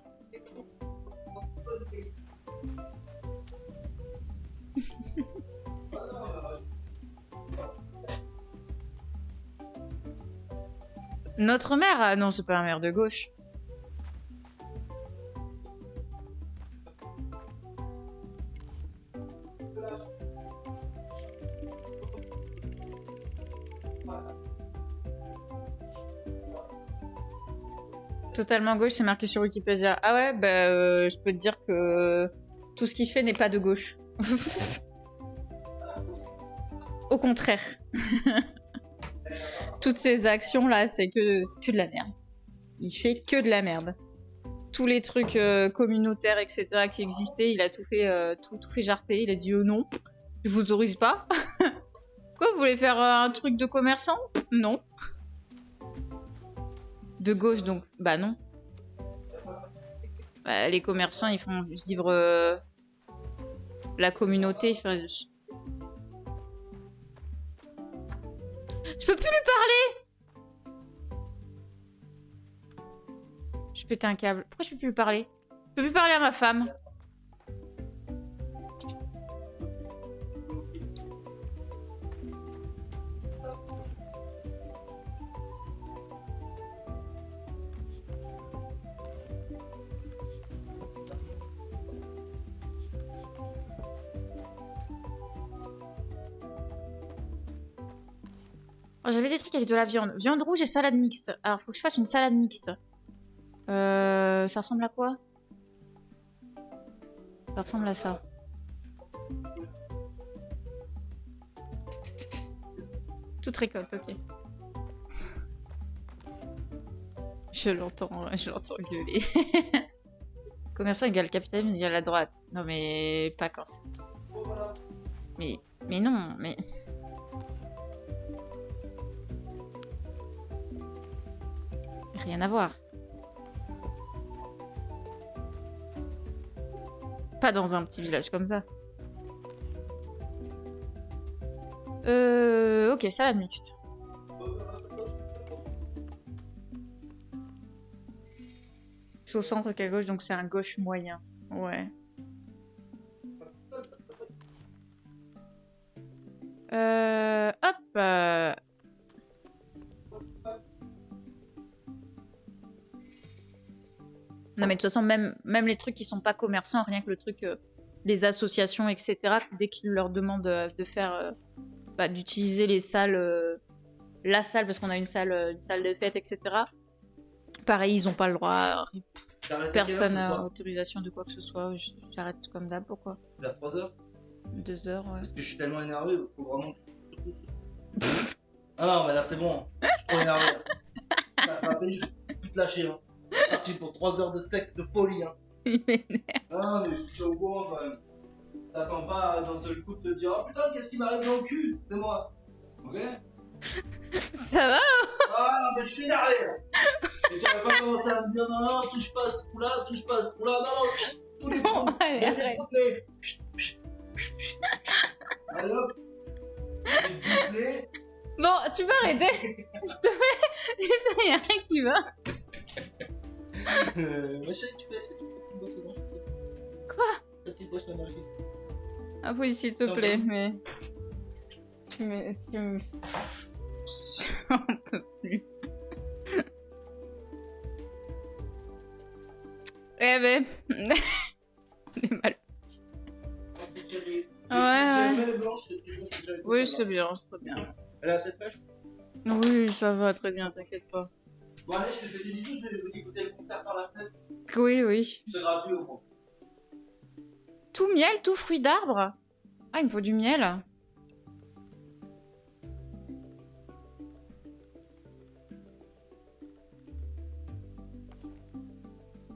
Notre mère? Ah non, c'est pas la mère de gauche. Totalement gauche, c'est marqué sur Wikipédia. Ah ouais, bah je peux te dire que tout ce qu'il fait n'est pas de gauche. Au contraire. Toutes ces actions là, c'est que de la merde. Il fait que de la merde. Tous les trucs communautaires, etc. qui existaient, il a tout fait, tout fait jarter. Il a dit non, je vous autorise pas. Quoi, vous voulez faire un truc de commerçant? Non. De gauche donc, bah non. Bah, les commerçants, ils font vivre la communauté. Enfin, je peux plus lui parler. Je pète un câble. Pourquoi je peux plus lui parler? Je peux plus parler à ma femme. Oh, j'avais des trucs avec de la viande. Viande rouge et salade mixte. Alors, faut que je fasse une salade mixte. Ça ressemble à quoi? Ça ressemble à ça. Toute récolte, ok. Je l'entends gueuler. Commerçant égale capitalisme égale la droite. Non mais pas quand c'est... Mais non, mais... Rien à voir. Pas dans un petit village comme ça. Ok, salade mixte. C'est au centre qu'à gauche, donc c'est un gauche moyen. Ouais. Hop. Non mais de toute façon, même les trucs qui sont pas commerçants, rien que le truc, les associations, etc., dès qu'ils leur demandent de faire, d'utiliser les salles, la salle, parce qu'on a une salle de fête, etc., pareil, ils ont pas le droit, personne n'a autorisation de quoi que ce soit. J'arrête comme d'hab, pourquoi? Vers 3h 2 heures, ouais. Parce que je suis tellement énervé, il faut vraiment... Ah non, mais là c'est bon, je suis trop énervé. T'as attrapé, je vais tout lâcher. Hein. Parti pour 3 heures de sexe de folie. Hein. Il m'énerve. Ah, mais je suis au courant quand même. T'attends pas d'un seul coup de te dire oh putain, qu'est-ce qui m'arrive dans le cul? C'est moi. Ok? Ça va? Ah, mais je suis énervé. Et tu vas pas commencer à me dire non, non, touche pas à ce trou-là, touche pas à ce trou-là. Non, non, tous les trous. Bon, allez, Même les arrête. trous de nez. Allez hop. Les bouts de nez. Bon, tu peux arrêter? S'il te plaît? Putain, y'a rien qui va. Ma chérie, est-ce que tu peux bosser dans Quoi? La petite bosse d'anarchie. Ah oui, s'il te plaît, mais... Tu me... J'en peux plus. Eh ben... On est mal. Oui, c'est bien, c'est bien. Elle est assez fraîche? Oui, ça va, très bien, t'inquiète pas. Bon, allez, je te fais des bisous, je vais écouter le concert par la fenêtre. Oui, oui. C'est gratuit au moins. Tout miel, tout fruit d'arbre? Ah, il me faut du miel.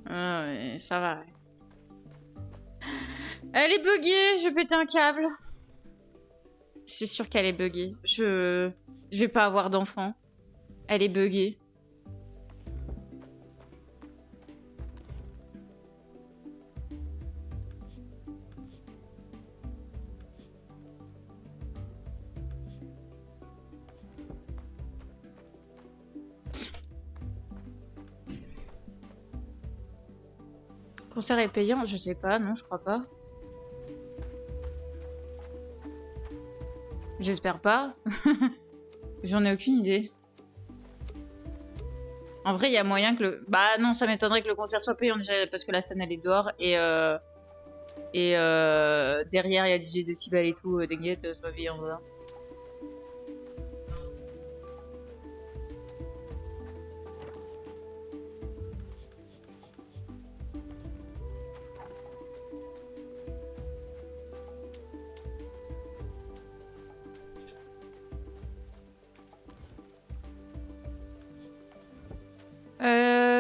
Ah ouais, ça va. Elle est buggée, je vais péter un câble. C'est sûr qu'elle est buggée. Je vais pas avoir d'enfant. Elle est buggée. Concert est payant? Je sais pas, non, je crois pas. J'espère pas. J'en ai aucune idée. En vrai, il y a moyen que le... Bah non, ça m'étonnerait que le concert soit payant déjà parce que la scène elle est dehors et derrière il y a DJ Décibel et tout, des guettes, c'est pas payant ça.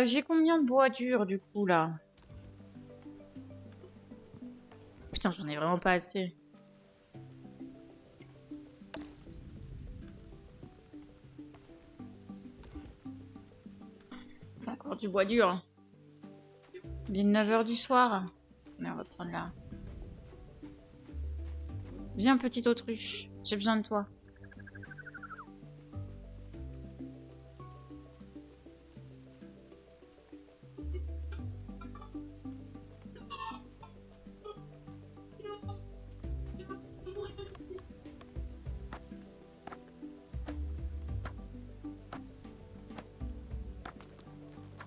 J'ai combien de bois dur du coup là? Putain, j'en ai vraiment pas assez. Faut encore du bois dur. Il est 9h du soir. Mais on va prendre là. Viens, petite autruche. J'ai besoin de toi.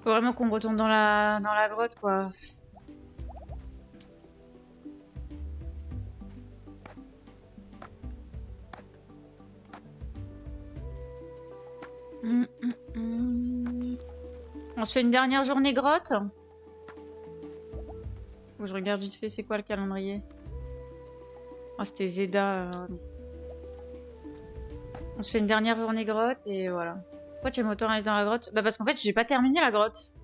Faut vraiment qu'on retourne dans la grotte, quoi. On se fait une dernière journée grotte? Faut que je regarde vite fait, c'est quoi le calendrier? Oh, c'était Zeda. On se fait une dernière journée grotte et voilà. Pourquoi tu aimes autant aller dans la grotte? Bah parce qu'en fait, j'ai pas terminé la grotte.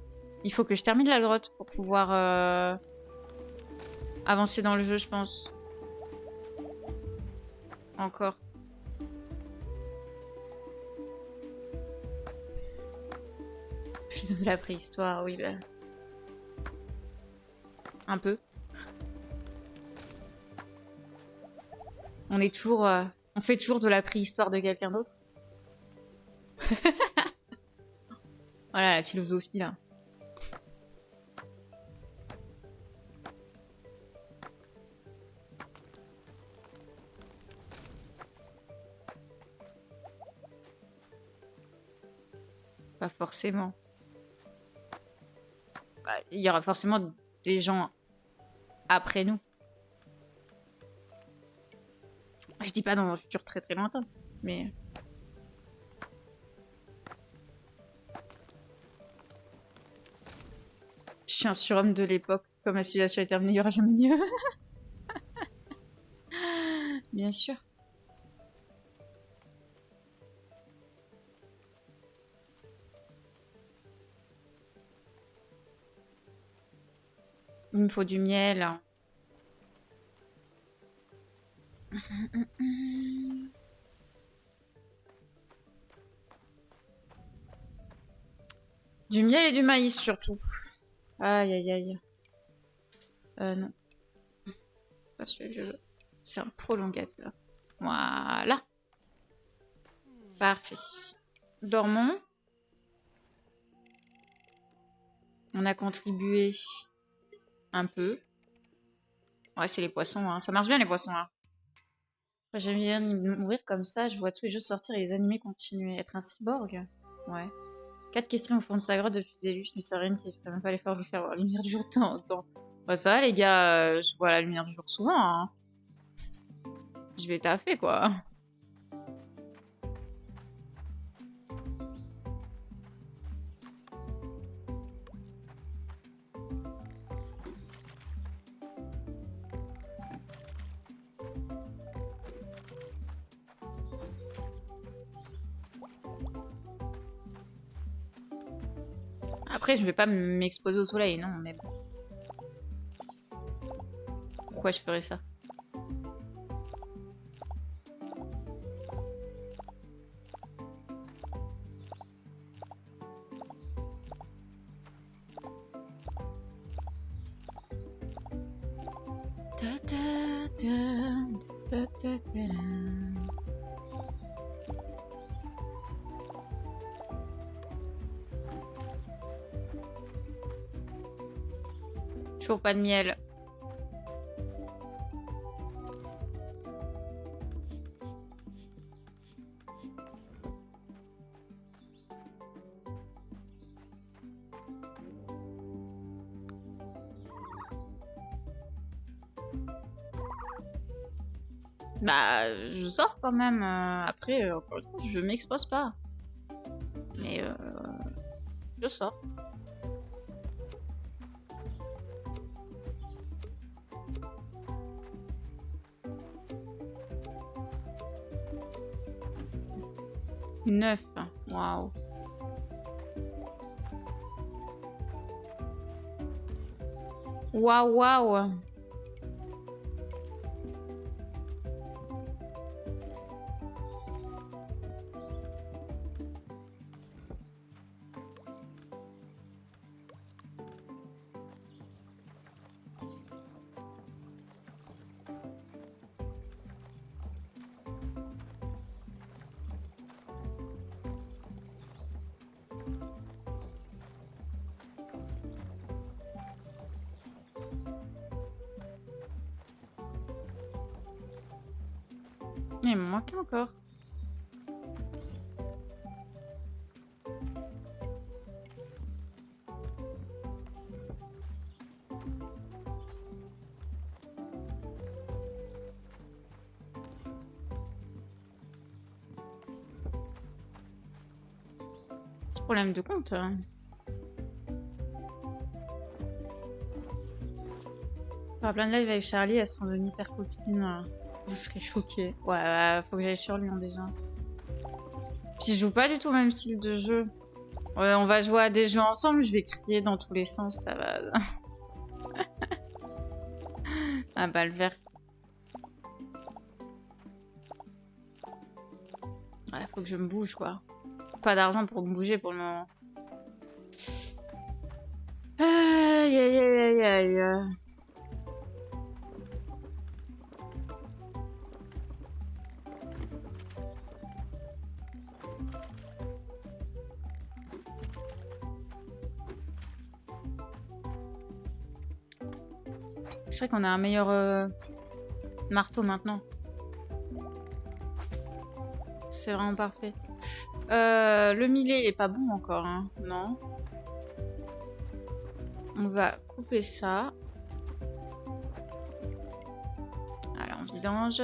Il faut que je termine la grotte pour pouvoir avancer dans le jeu, je pense. Encore. Fils de la préhistoire, oui, bah. Un peu. On est toujours... on fait toujours de la préhistoire de quelqu'un d'autre. Voilà, la philosophie, là. Pas forcément. Bah, il y aura forcément des gens après nous. Je dis pas dans un futur très très lointain, mais... Je suis un surhomme de l'époque. Comme la civilisation est terminée, il n'y aura jamais mieux. Bien sûr. Il me faut du miel. Du miel et du maïs surtout. Aïe aïe aïe. Non. Pas celui que je veux. C'est un prolongateur. Voilà. Parfait. Dormons. On a contribué un peu. Ouais, c'est les poissons. Hein. Ça marche bien les poissons. Hein. J'aime bien mourir comme ça. Je vois tous les jeux sortir et les animés continuer. Être un cyborg. Ouais. 4 questions au fond de sa grotte depuis des luches. Une sirène qui fait même pas l'effort de lui faire voir la lumière du jour de temps en temps. Bah ça va les gars, je vois la lumière du jour souvent. Hein. Je vais taffer quoi. Après, je vais pas m'exposer au soleil, non, mais bon. Pourquoi je ferais ça? Toujours pas de miel. Bah, je sors quand même. Après, encore une fois, je m'expose pas. Mais je sors. Neuf. Waouh. Waouh, waouh. Il me manque encore. Petit problème de compte. Faire plein de live avec Charlie, elles sont devenues hyper copines. Vous serez choqués. Ouais, faut que j'aille sur Lyon déjà. Puis je joue pas du tout au même style de jeu. Ouais, on va jouer à des jeux ensemble, je vais crier dans tous les sens, ça va. Ah bah le vert. Ouais, faut que je me bouge quoi. Pas d'argent pour me bouger pour le moment. Aïe aïe aïe aïe aïe. C'est vrai qu'on a un meilleur marteau maintenant. C'est vraiment parfait. Le millet il est pas bon encore, hein. Non. On va couper ça. Alors, on vidange.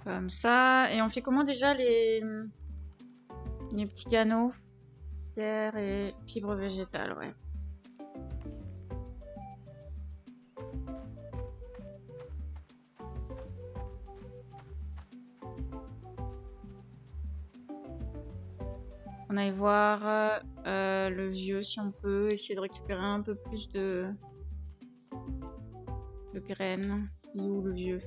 Comme ça. Et on fait comment déjà les petits canaux? Pierre et fibres végétales, ouais. On aille voir le vieux si on peut essayer de récupérer un peu plus de graines. Il est où le vieux?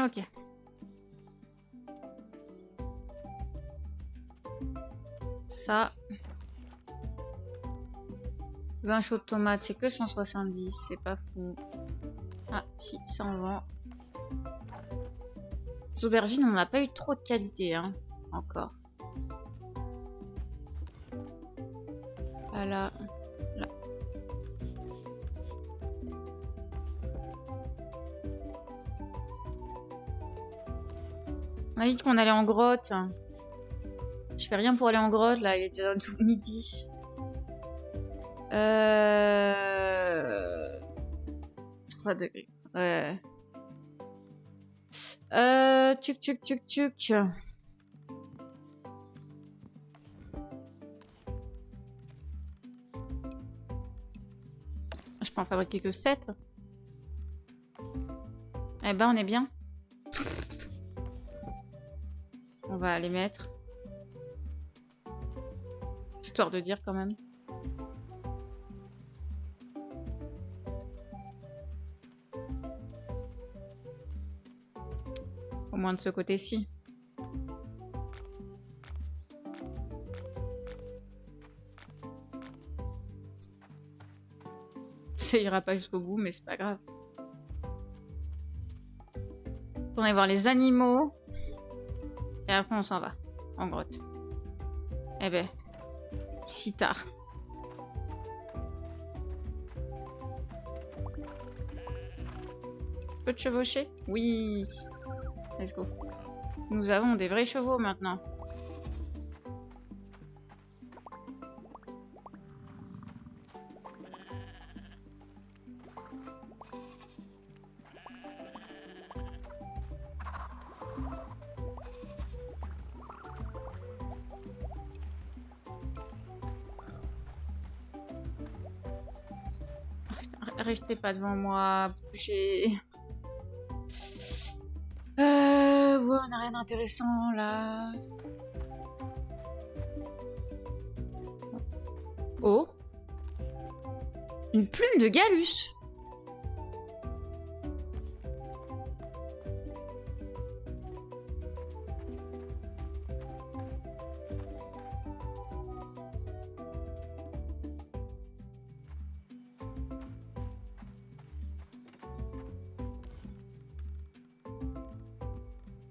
Ok. Ça. 20 chauds de tomates, c'est que 170, c'est pas fou. Ah, si, ça en vend. Les aubergines, on n'a pas eu trop de qualité, hein, encore. Voilà. Là. On a dit qu'on allait en grotte. Je fais rien pour aller en grotte, là, il est déjà tout midi. 3 degrés. Ouais. Tuc, tuc, tuc, tuc. Je peux en fabriquer que 7. Eh ben, on est bien. On va les mettre. Histoire de dire quand même. Au moins de ce côté-ci. Ça ira pas jusqu'au bout, mais c'est pas grave. On va voir les animaux. Et après, on s'en va. En grotte. Eh ben. Si tard. Je peux te chevaucher? Oui. Let's go. Nous avons des vrais chevaux maintenant. Restez pas devant moi, bougez. Ouais, on n'a rien d'intéressant là. Oh. Une plume de Galus.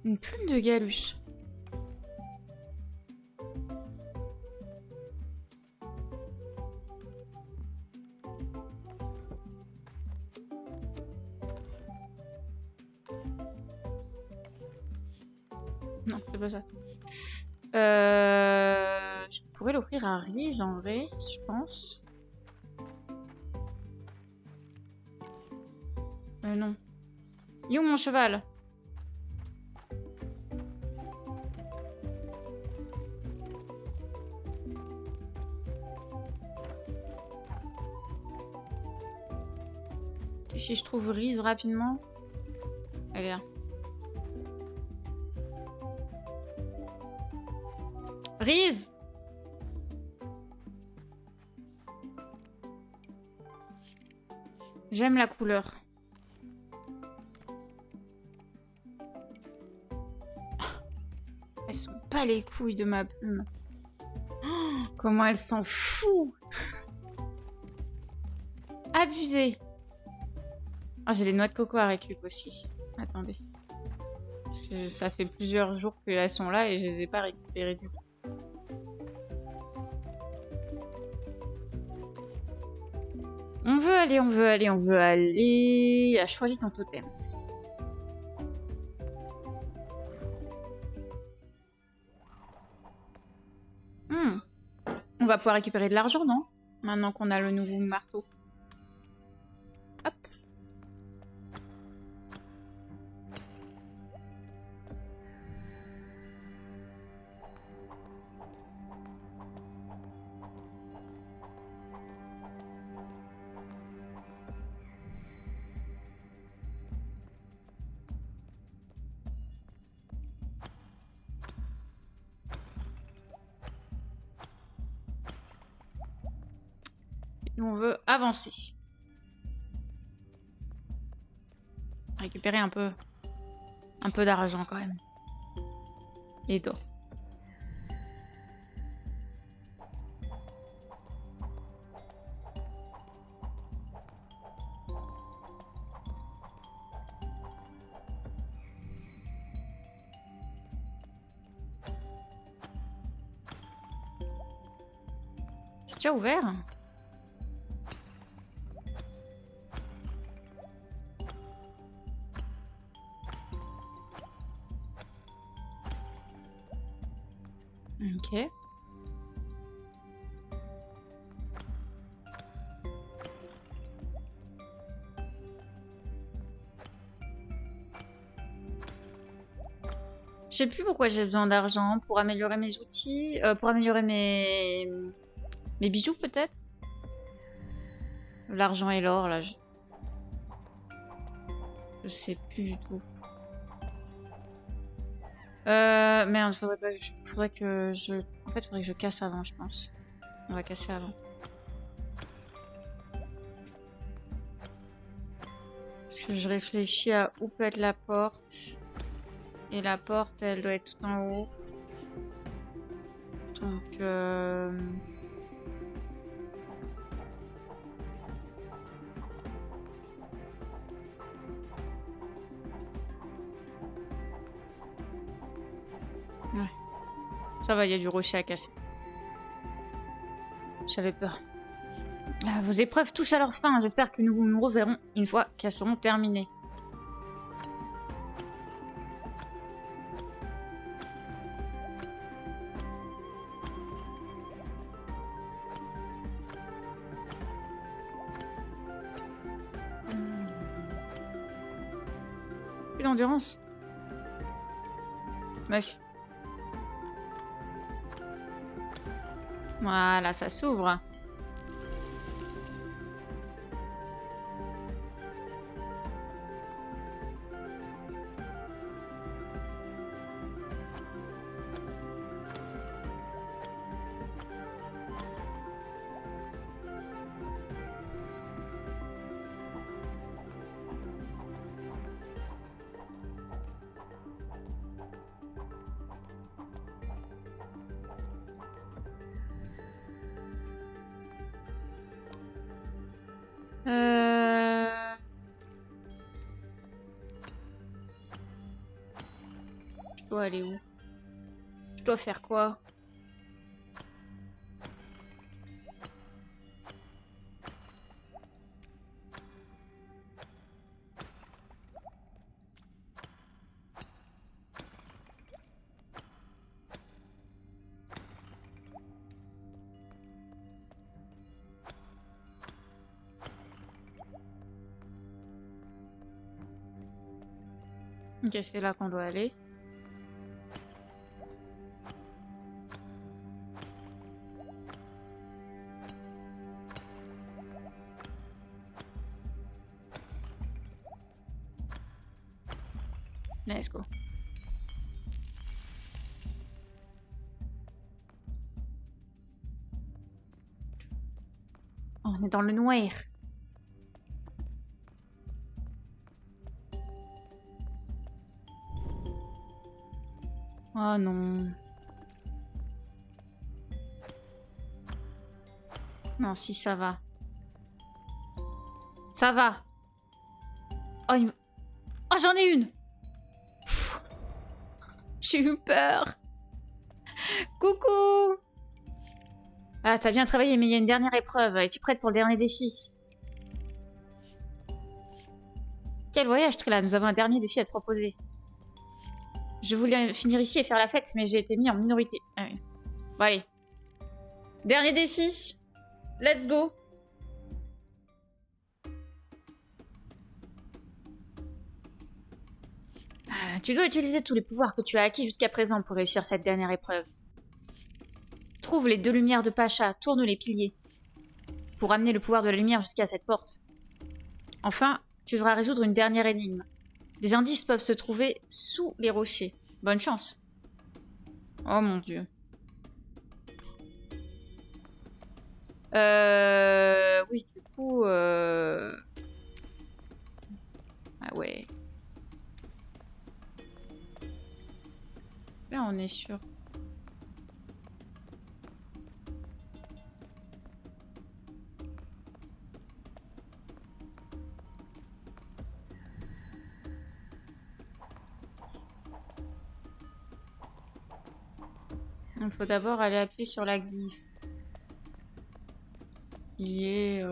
Une plume de Galus. Non, c'est pas ça. Je pourrais l'offrir à Riz en vrai, je pense. Non. Il est où mon cheval? Et si je trouve Riz rapidement? Elle est là. brise. J'aime la couleur. Elles sont pas les couilles de ma plume. Oh, comment elle s'en fout. Abusé. Ah, j'ai les noix de coco à récup aussi. Attendez. Parce que ça fait plusieurs jours qu'elles sont là et je les ai pas récupérées du tout. On veut aller, on veut aller, on veut aller. Ah, choisis ton totem. On va pouvoir récupérer de l'argent, non? Maintenant qu'on a le nouveau marteau. Hop. Nous, on veut avancer. Récupérer un peu d'argent quand même. Et d'or. C'est déjà ouvert? Ok. Je sais plus pourquoi j'ai besoin d'argent. Pour améliorer mes outils, pour améliorer mes bijoux peut-être. L'argent et l'or là. Je sais plus du tout. Merde, faudrait que je... En fait, faudrait que je casse avant, je pense. On va casser avant. Parce que je réfléchis à où peut être la porte. Et la porte, elle doit être tout en haut. Donc... Ouais. Ça va, il y a du rocher à casser. J'avais peur. Vos épreuves touchent à leur fin. J'espère que nous nous reverrons une fois qu'elles seront terminées. Plus d'endurance. Wesh. Voilà, ça s'ouvre. Je dois aller où? Je dois faire quoi? Ok, c'est là qu'on doit aller. Let's go. Oh, on est dans le noir. Oh non. Non, si ça va. Ça va. Oh, oh j'en ai une. J'ai eu peur. Coucou. Ah, t'as bien travaillé, mais il y a une dernière épreuve. Es-tu prête pour le dernier défi? Quel voyage, Trilla. Nous avons un dernier défi à te proposer. Je voulais finir ici et faire la fête, mais j'ai été mis en minorité. Ah oui. Bon, allez. Dernier défi. Let's go. Tu dois utiliser tous les pouvoirs que tu as acquis jusqu'à présent pour réussir cette dernière épreuve. Trouve les 2 lumières de Pacha, tourne les piliers pour amener le pouvoir de la lumière jusqu'à cette porte. Enfin, tu devras résoudre une dernière énigme. Des indices peuvent se trouver sous les rochers. Bonne chance. Oh mon dieu. Oui, du coup... Ah ouais. Là, on est sûr. Il faut d'abord aller appuyer sur la glyphe. Qui est...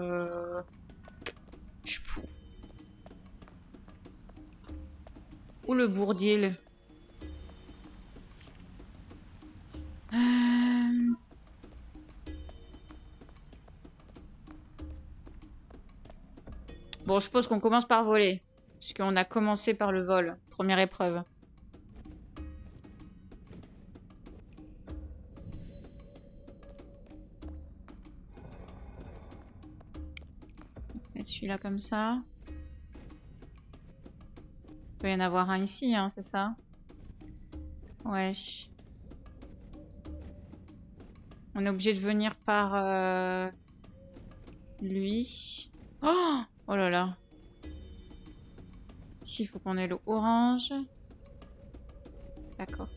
Ou le bourdil. Bon, je suppose qu'on commence par voler. Puisqu'on a commencé par le vol. Première épreuve. Mettre celui-là comme ça. Il peut y en avoir un ici, hein, c'est ça? Ouais. On est obligé de venir par... lui. Oh! Oh là là. Ici, il faut qu'on ait l'eau orange. D'accord.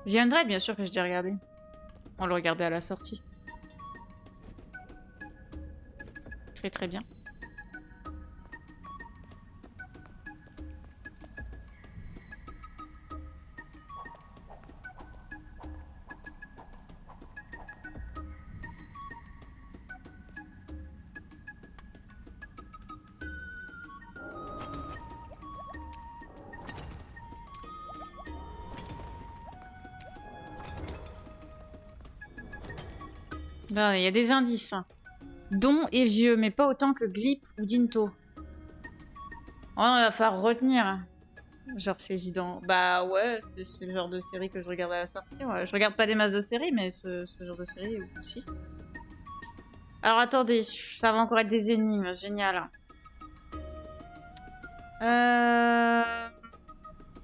The Undead, bien sûr que je l'ai regardé. On le regardait à la sortie. Très très bien. Non, il y a des indices. Don est vieux, mais pas autant que Glip ou Dinto. Oh, il va falloir retenir. Genre, c'est évident. Bah ouais, c'est le genre de série que je regarde à la sortie. Ouais. Je regarde pas des masses de séries, mais ce genre de série aussi. Alors attendez, ça va encore être des énigmes. Génial.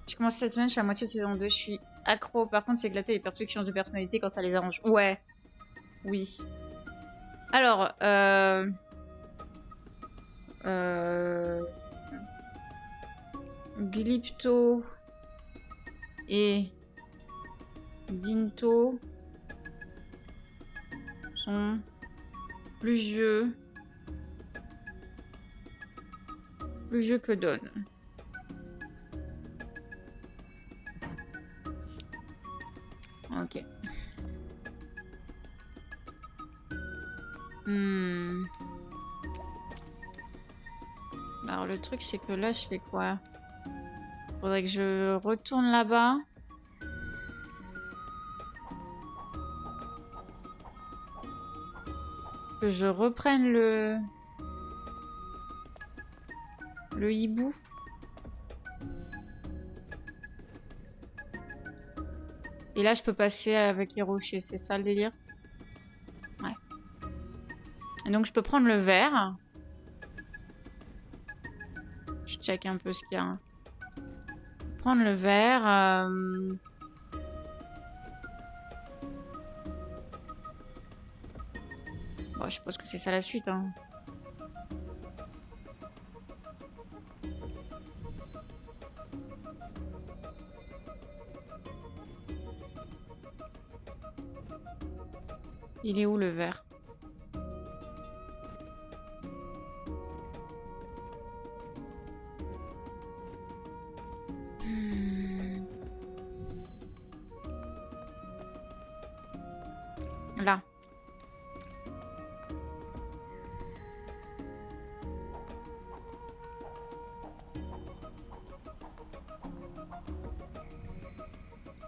J'ai commencé cette semaine, je suis à moitié de saison 2. Je suis accro. Par contre, c'est éclaté les persos qui changent de personnalité quand ça les arrange. Ouais. Oui. Alors, Glypto et Dinto sont plus vieux que Don. Ok. Alors le truc c'est que là je fais quoi? Faudrait que je retourne là-bas. Que je reprenne le hibou. Et là je peux passer avec les rochers, c'est ça le délire? Ouais. Et donc je peux prendre le verre. Je check un peu ce qu'il y a. Prendre le verre. Bon, je suppose que c'est ça la suite, hein. Il est où le verre? Là.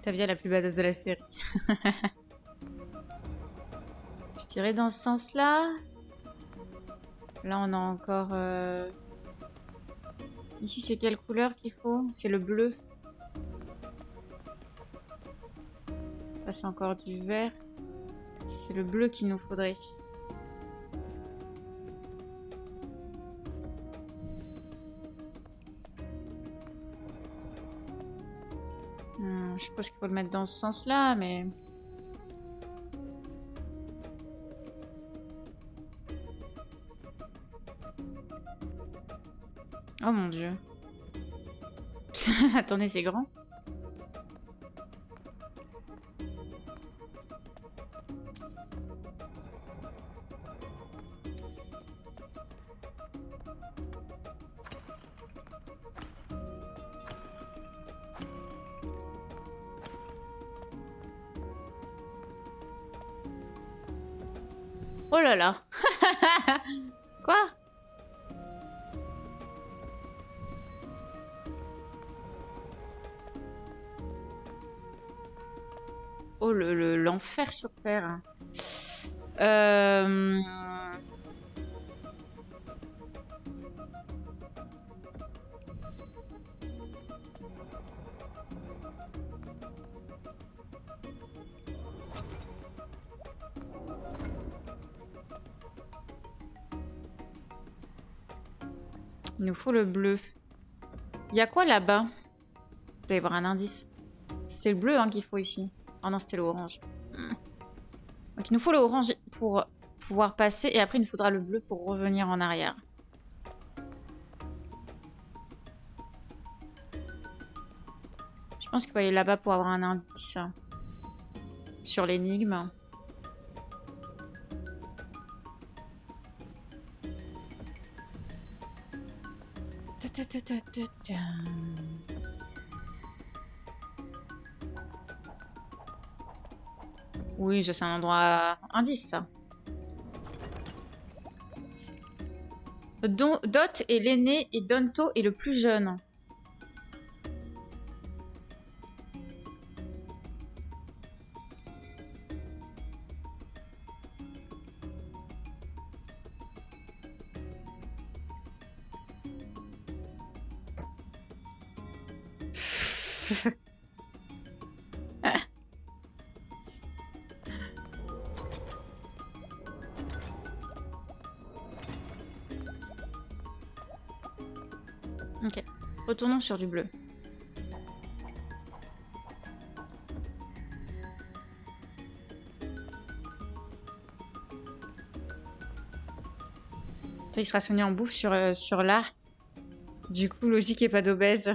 Ta vie est la plus badass de la série. Je dirais dans ce sens-là. Là, on a encore... Ici, c'est quelle couleur qu'il faut? C'est le bleu. Ça, c'est encore du vert. C'est le bleu qu'il nous faudrait. Je suppose qu'il faut le mettre dans ce sens-là, mais... Oh mon dieu. Attendez, c'est grand. Oh là là. Quoi? Oh, l'enfer sur Terre. Il nous faut le bleu. Il y a quoi là-bas? Il doit y avoir un indice. C'est le bleu hein, qu'il faut ici. Oh non, c'était l'orange. Donc il nous faut l'orange pour pouvoir passer. Et après, il nous faudra le bleu pour revenir en arrière. Je pense qu'il faut aller là-bas pour avoir un indice. Sur l'énigme. Oui, c'est un endroit indice, ça. Dot est l'aîné et Donto est le plus jeune. Ok, retournons sur du bleu. Toi, il sera soigné en bouffe sur l'art. Du coup, logique et pas d'obèse.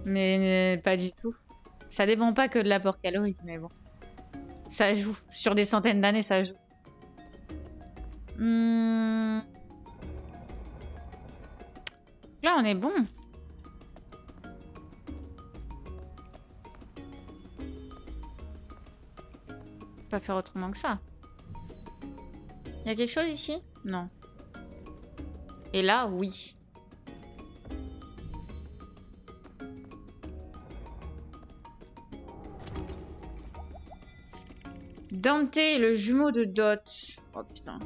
Mais pas du tout. Ça dépend pas que de l'apport calorique, mais bon. Ça joue. Sur des centaines d'années, ça joue. Là, on est bon. On peut pas faire autrement que ça. Il y a quelque chose ici? Non. Et là, oui. Dante, le jumeau de Dot. Oh putain.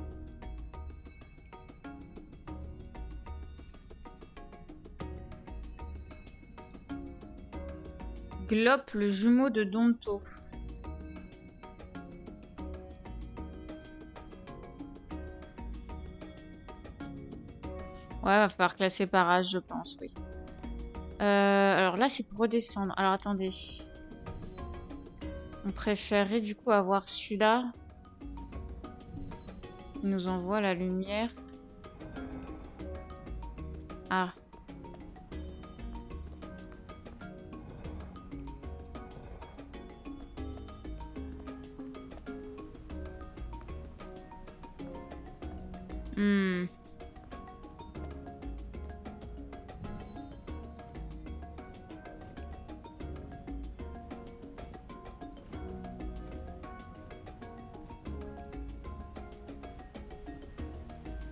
Glop, le jumeau de Donto. Ouais, va falloir classer par âge, je pense, oui. Alors là, c'est pour redescendre. Alors attendez. On préférerait du coup avoir celui-là. Il nous envoie la lumière. Ah. Hmm.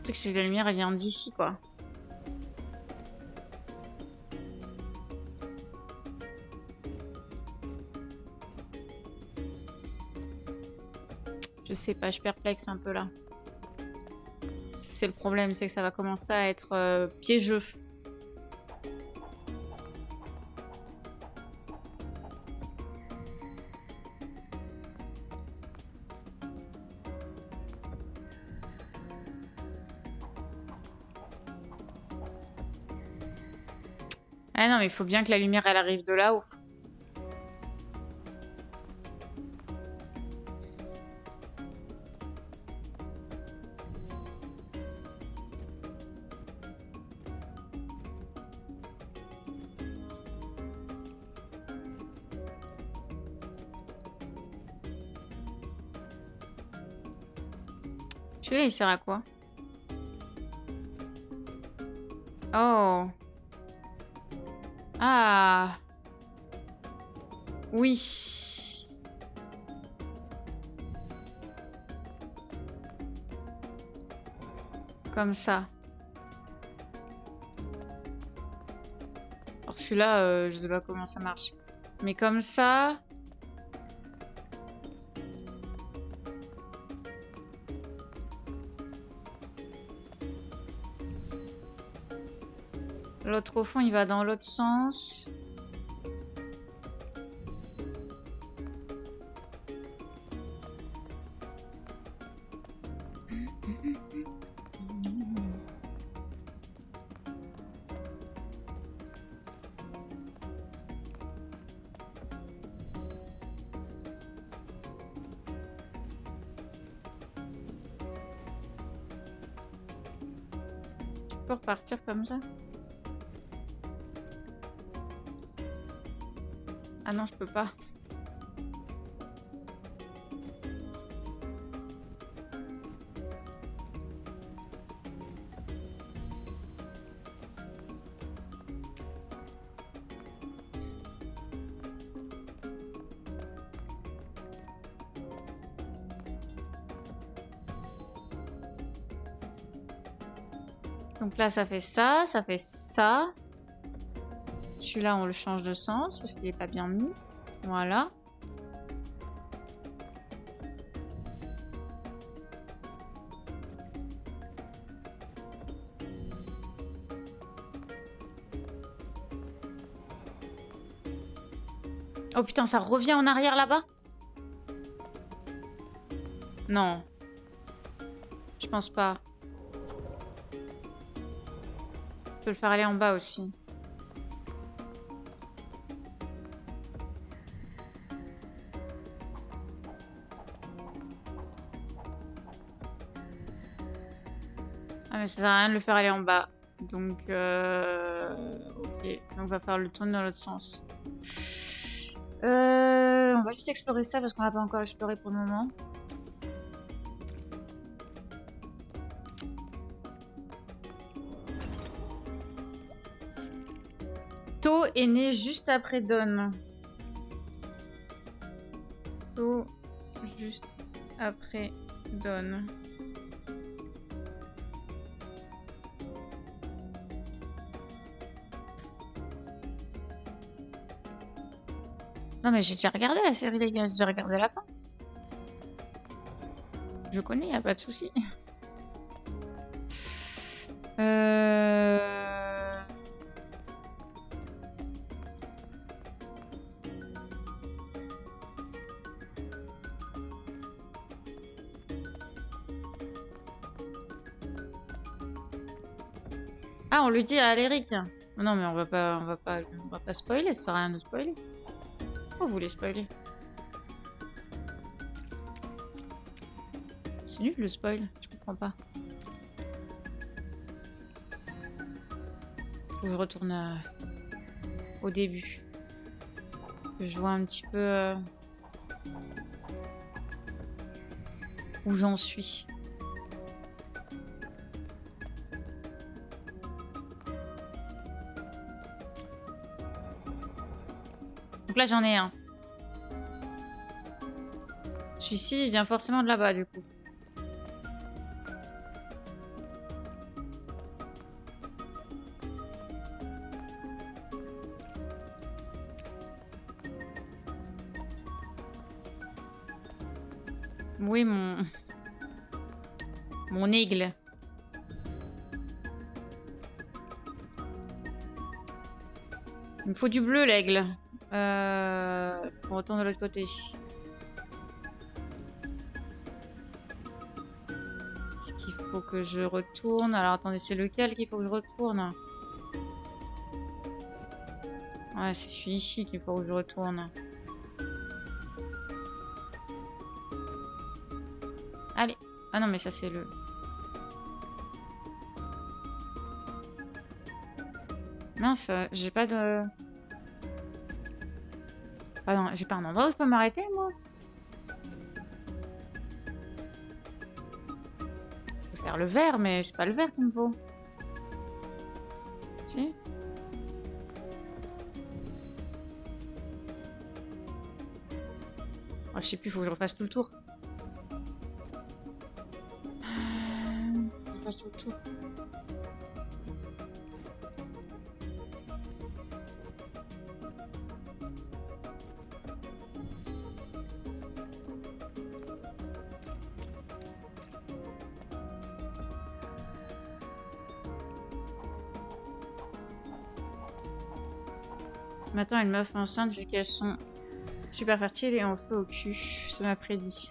Tu sais que la lumière, elle vient d'ici, quoi. Je sais pas, je suis perplexe un peu là. C'est le problème, c'est que ça va commencer à être piégeux. Ah non, mais il faut bien que la lumière, elle arrive de là-haut. Celui-là, il sert à quoi? Oh. Ah. Oui. Comme ça. Alors celui-là, je sais pas comment ça marche. Mais comme ça... L'autre au fond, il va dans l'autre sens. Je peux repartir comme ça? Ah non, je peux pas. Donc là, ça fait ça, ça fait ça. Celui-là, on le change de sens parce qu'il n'est pas bien mis. Voilà. Oh putain, ça revient en arrière là-bas? Non. Je pense pas. Je peux le faire aller en bas aussi. Ah mais ça sert à rien de le faire aller en bas. Donc ok. Donc on va faire le tourner dans l'autre sens. On va juste explorer ça parce qu'on l'a pas encore exploré pour le moment. To est né juste après Dawn. To juste après Dawn. Non mais j'ai déjà regardé la série les gars, j'ai déjà regardé la fin. Je connais, y a pas de souci. Ah, on lui dit à Aléric. Non mais on va pas spoiler, ça sert à rien de spoiler. Pourquoi vous voulez spoiler? C'est nul le spoil, je comprends pas. Faut que je retourne au début. Que je vois un petit peu où j'en suis. Donc là j'en ai un. Celui-ci il vient forcément de là-bas du coup. Oui, mon aigle. Il me faut du bleu, l'aigle. On retourne de l'autre côté. Est-ce qu'il faut que je retourne? Alors attendez, c'est lequel qu'il faut que je retourne? Ouais, c'est celui-ci qu'il faut que je retourne. Allez. Ah non, mais ça c'est le... Mince, j'ai pas de... Ah non, j'ai pas un endroit où je peux m'arrêter, moi. Je peux faire le vert, mais c'est pas le vert qu'il me faut. Si? Oh, je sais plus, faut que je refasse tout le tour. Je refasse tout le tour. Maintenant, une meuf enceinte vu qu'elles sont super fertiles et en feu au cul. Ça m'a prédit.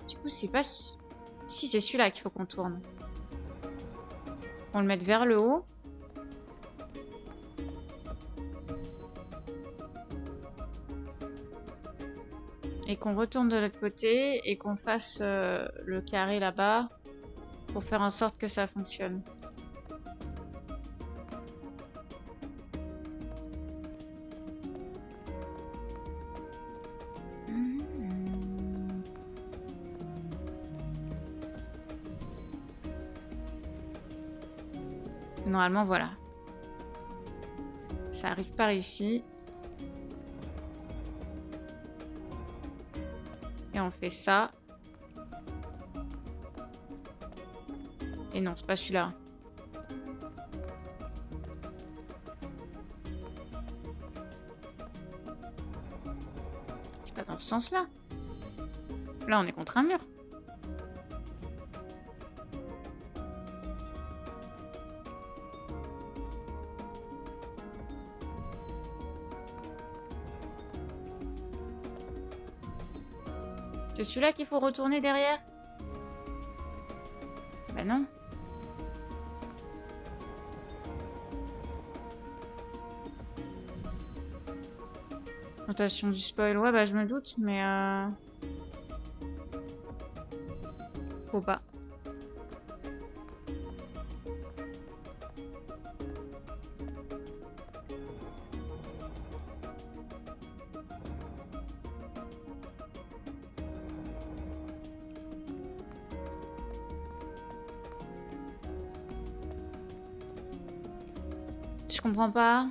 Du coup, c'est pas... Si, c'est celui-là qu'il faut qu'on tourne. On le mette vers le haut. Et qu'on retourne de l'autre côté et qu'on fasse le carré là-bas pour faire en sorte que ça fonctionne. Normalement, voilà. Ça arrive par ici. Et on fait ça. Et non, c'est pas celui-là. C'est pas dans ce sens-là. Là, on est contre un mur. C'est celui-là qu'il faut retourner derrière? Bah non. Notation du spoil. Ouais, bah je me doute, mais faut pas. Je comprends pas.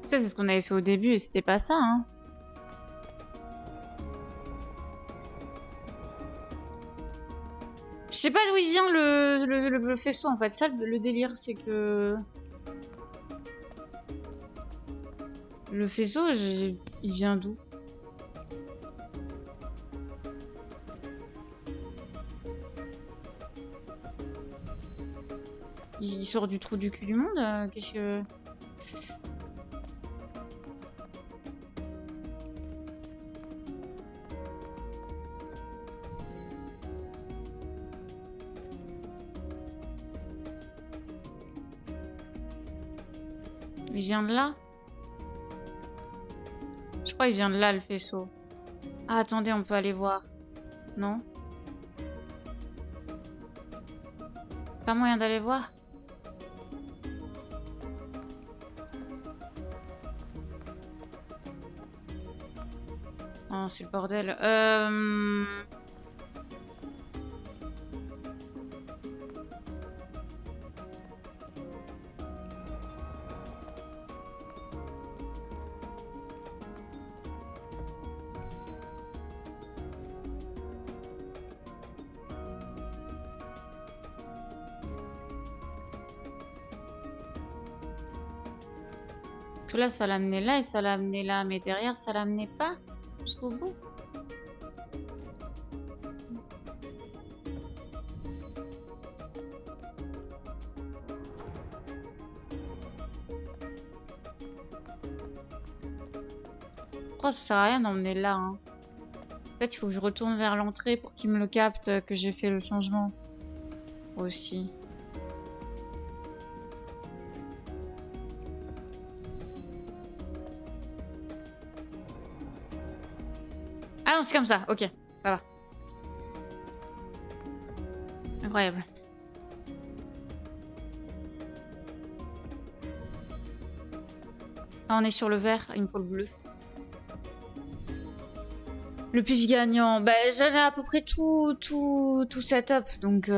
Ça, c'est ce qu'on avait fait au début et c'était pas ça, hein. Je sais pas d'où il vient le faisceau en fait. Ça, le délire, c'est que... Le faisceau, il vient d'où? Il sort du trou du cul du monde? Qu'est-ce que... Il vient de là? Je crois qu'il vient de là, le faisceau. Ah, attendez, on peut aller voir. Non? Pas moyen d'aller voir? Oh, c'est le bordel. Tout là, ça l'amenait là et ça l'amenait là. Mais derrière, ça l'amenait pas jusqu'au bout. Je crois que ça sert à rien d'emmener là. Hein. Peut-être il faut que je retourne vers l'entrée pour qu'il me le capte que j'ai fait le changement. Aussi. Ah non, c'est comme ça. Ok, ça va. Incroyable. Ah, on est sur le vert, il me faut le bleu. Le pif gagnant. Bah, j'avais à peu près tout setup, donc...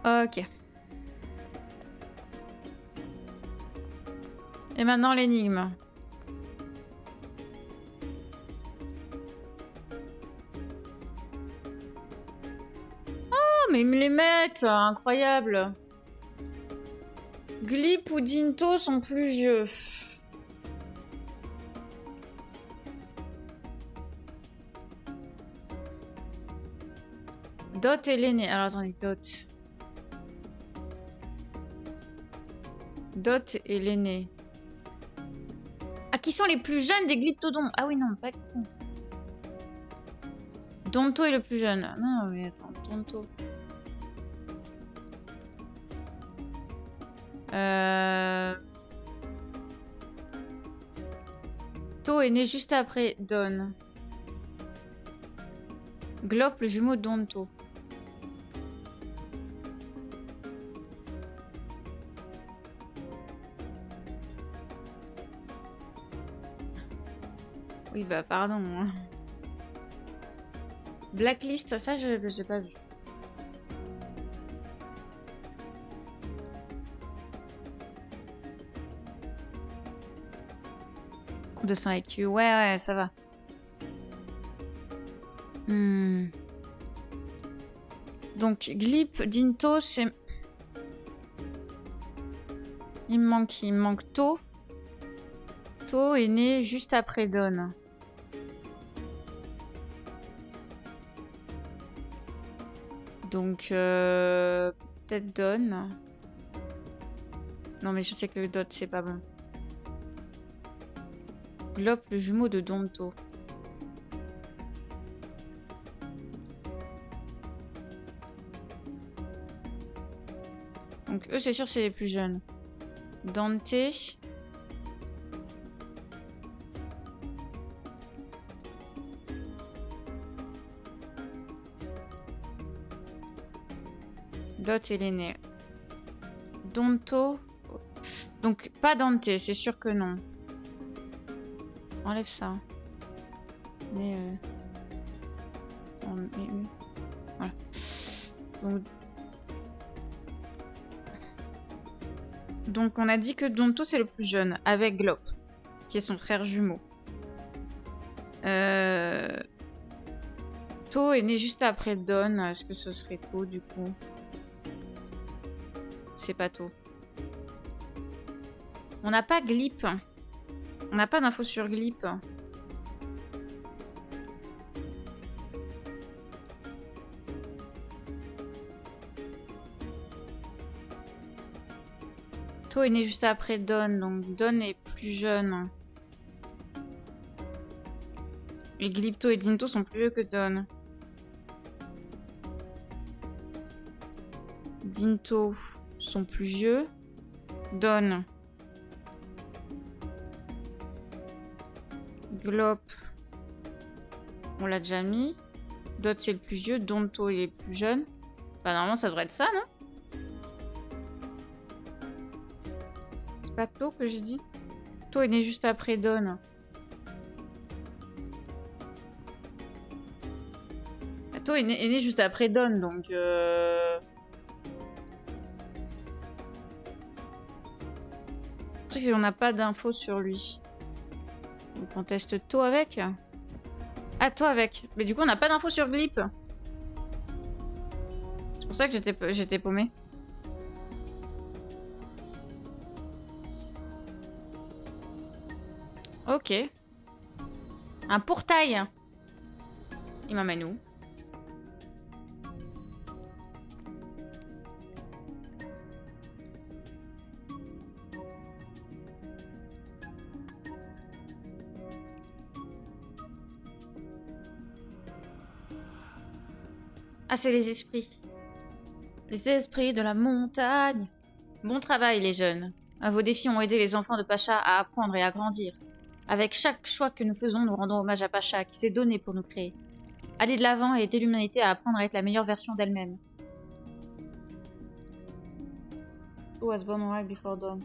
Ok. Et maintenant l'énigme. Oh, mais ils me les mettent! Incroyable! Glip ou Dinto sont plus vieux. Dot et l'aîné. Alors attendez, Dot. Dot et l'aîné. Ah, qui sont les plus jeunes des Glyptodons? Ah oui, non, pas du tout. Donto est le plus jeune. Non, mais attends, Donto. To est né juste après Don. Glop, le jumeau de Donto. Oui, bah pardon. Blacklist, ça, j'ai pas vu. « 200 IQ, ouais, ça va. Donc, Glip, Dinto, c'est... Il me manque To. To est né juste après Don. Donc, peut-être Don. Non, mais je sais que Dot, c'est pas bon. Glop, le jumeau de Donto. Donc, eux, c'est sûr, c'est les plus jeunes. Dante. Dot et l'aîné. Donto Donc, pas Dante, c'est sûr que non. Enlève ça. Mais voilà. Donc, on a dit que Donto, c'est le plus jeune, avec Glop, qui est son frère jumeau. To est né juste après Don. Est-ce que ce serait To, du coup? C'est pas To. On n'a pas Glip. On n'a pas d'infos sur Glip. To est né juste après Don, donc Don est plus jeune. Et Glipto et Dinto sont plus vieux que Don. Dinto sont plus vieux. Don. Glop. On l'a déjà mis. Dot c'est le plus vieux. Donto il est plus jeune. Bah normalement ça devrait être ça, non? C'est pas To que j'ai dit? To est né juste après Don. To est né juste après Don, donc... Je sais qu'on n'a pas d'infos sur lui. Donc on teste To avec. Ah, To avec. Mais du coup on n'a pas d'infos sur Glip. C'est pour ça que j'étais paumée. Ok. Un portail. Il m'emmène où? Ah, c'est les esprits. Les esprits de la montagne. Bon travail, les jeunes. Vos défis ont aidé les enfants de Pacha à apprendre et à grandir. Avec chaque choix que nous faisons, nous rendons hommage à Pacha, qui s'est donné pour nous créer. Allez de l'avant et aidez l'humanité à apprendre à être la meilleure version d'elle-même. Who was born right before dawn?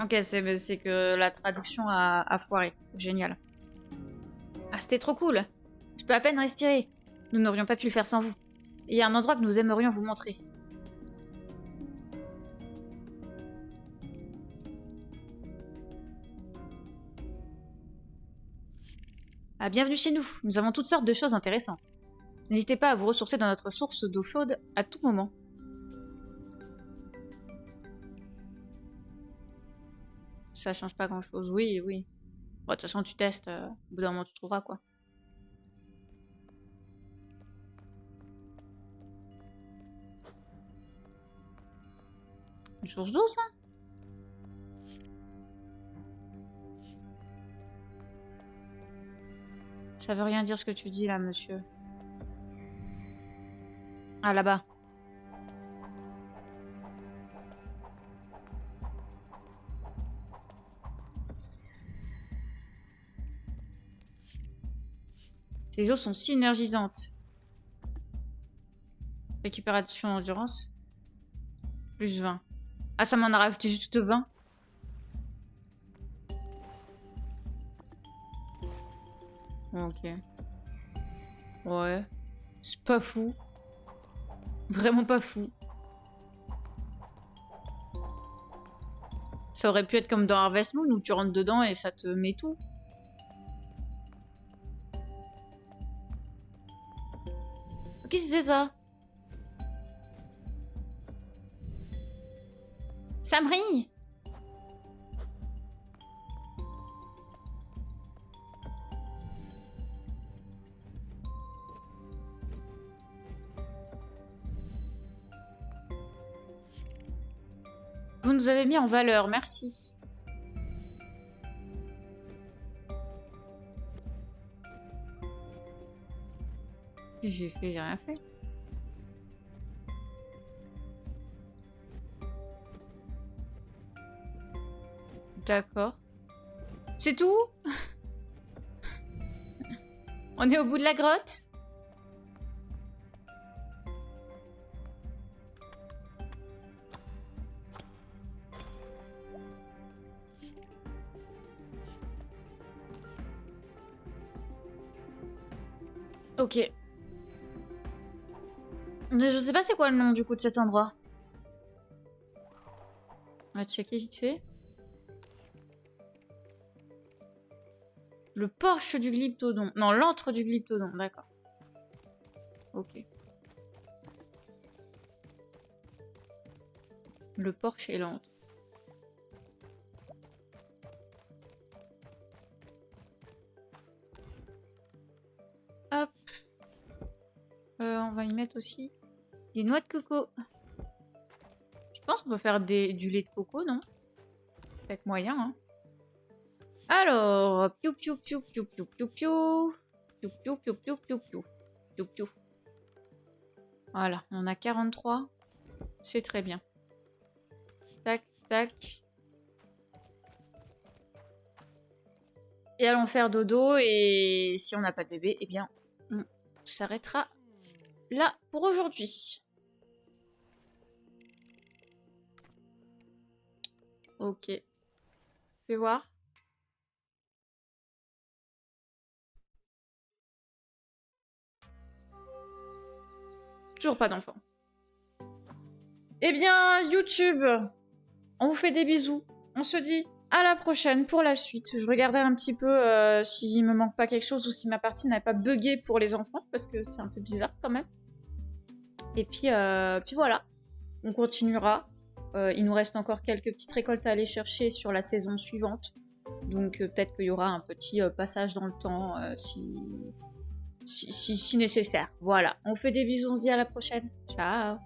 Ok, c'est que la traduction a foiré. Génial. Ah, c'était trop cool. Je peux à peine respirer. Nous n'aurions pas pu le faire sans vous. Il y a un endroit que nous aimerions vous montrer. Ah, bienvenue chez nous. Nous avons toutes sortes de choses intéressantes. N'hésitez pas à vous ressourcer dans notre source d'eau chaude à tout moment. Ça change pas grand-chose. Oui, oui. Bon, de toute façon, tu testes. Au bout d'un moment, tu trouveras, quoi. Une source d'eau, ça? Ça veut rien dire ce que tu dis, là, monsieur. Ah, là-bas. Ces eaux sont synergisantes. Récupération d'endurance. Plus 20. Ah, ça m'en a rajouté juste 20. Ok. Ouais. C'est pas fou. Vraiment pas fou. Ça aurait pu être comme dans Harvest Moon où tu rentres dedans et ça te met tout. Qu'est-ce que c'est ça? Ça brille. Vous nous avez mis en valeur, merci. J'ai fait, j'ai rien fait. D'accord. C'est tout? On est au bout de la grotte? Ok. Mais je sais pas c'est quoi le nom du coup de cet endroit. On va checker vite fait. Le porche du Glyptodon. Non, l'antre du Glyptodon, d'accord. Ok. Le porche et l'antre. Hop. On va y mettre aussi des noix de coco. Je pense qu'on peut faire du lait de coco, non? Peut-être moyen, hein. Alors, piou piou piou piou piou piou piou. Piou piou piou piou piou piou. Piou piou. Voilà, on a 43. C'est très bien. Tac, tac. Et allons faire dodo, et si on n'a pas de bébé, eh bien, on s'arrêtera là pour aujourd'hui. Ok. Fais voir. Toujours pas d'enfant. Eh bien, YouTube, on vous fait des bisous. On se dit à la prochaine pour la suite. Je regardais un petit peu s'il me manque pas quelque chose ou si ma partie n'avait pas bugué pour les enfants, parce que c'est un peu bizarre quand même. Et puis voilà, on continuera. Il nous reste encore quelques petites récoltes à aller chercher sur la saison suivante. Donc peut-être qu'il y aura un petit passage dans le temps si nécessaire. Voilà, on fait des bisous, on se dit à la prochaine. Ciao.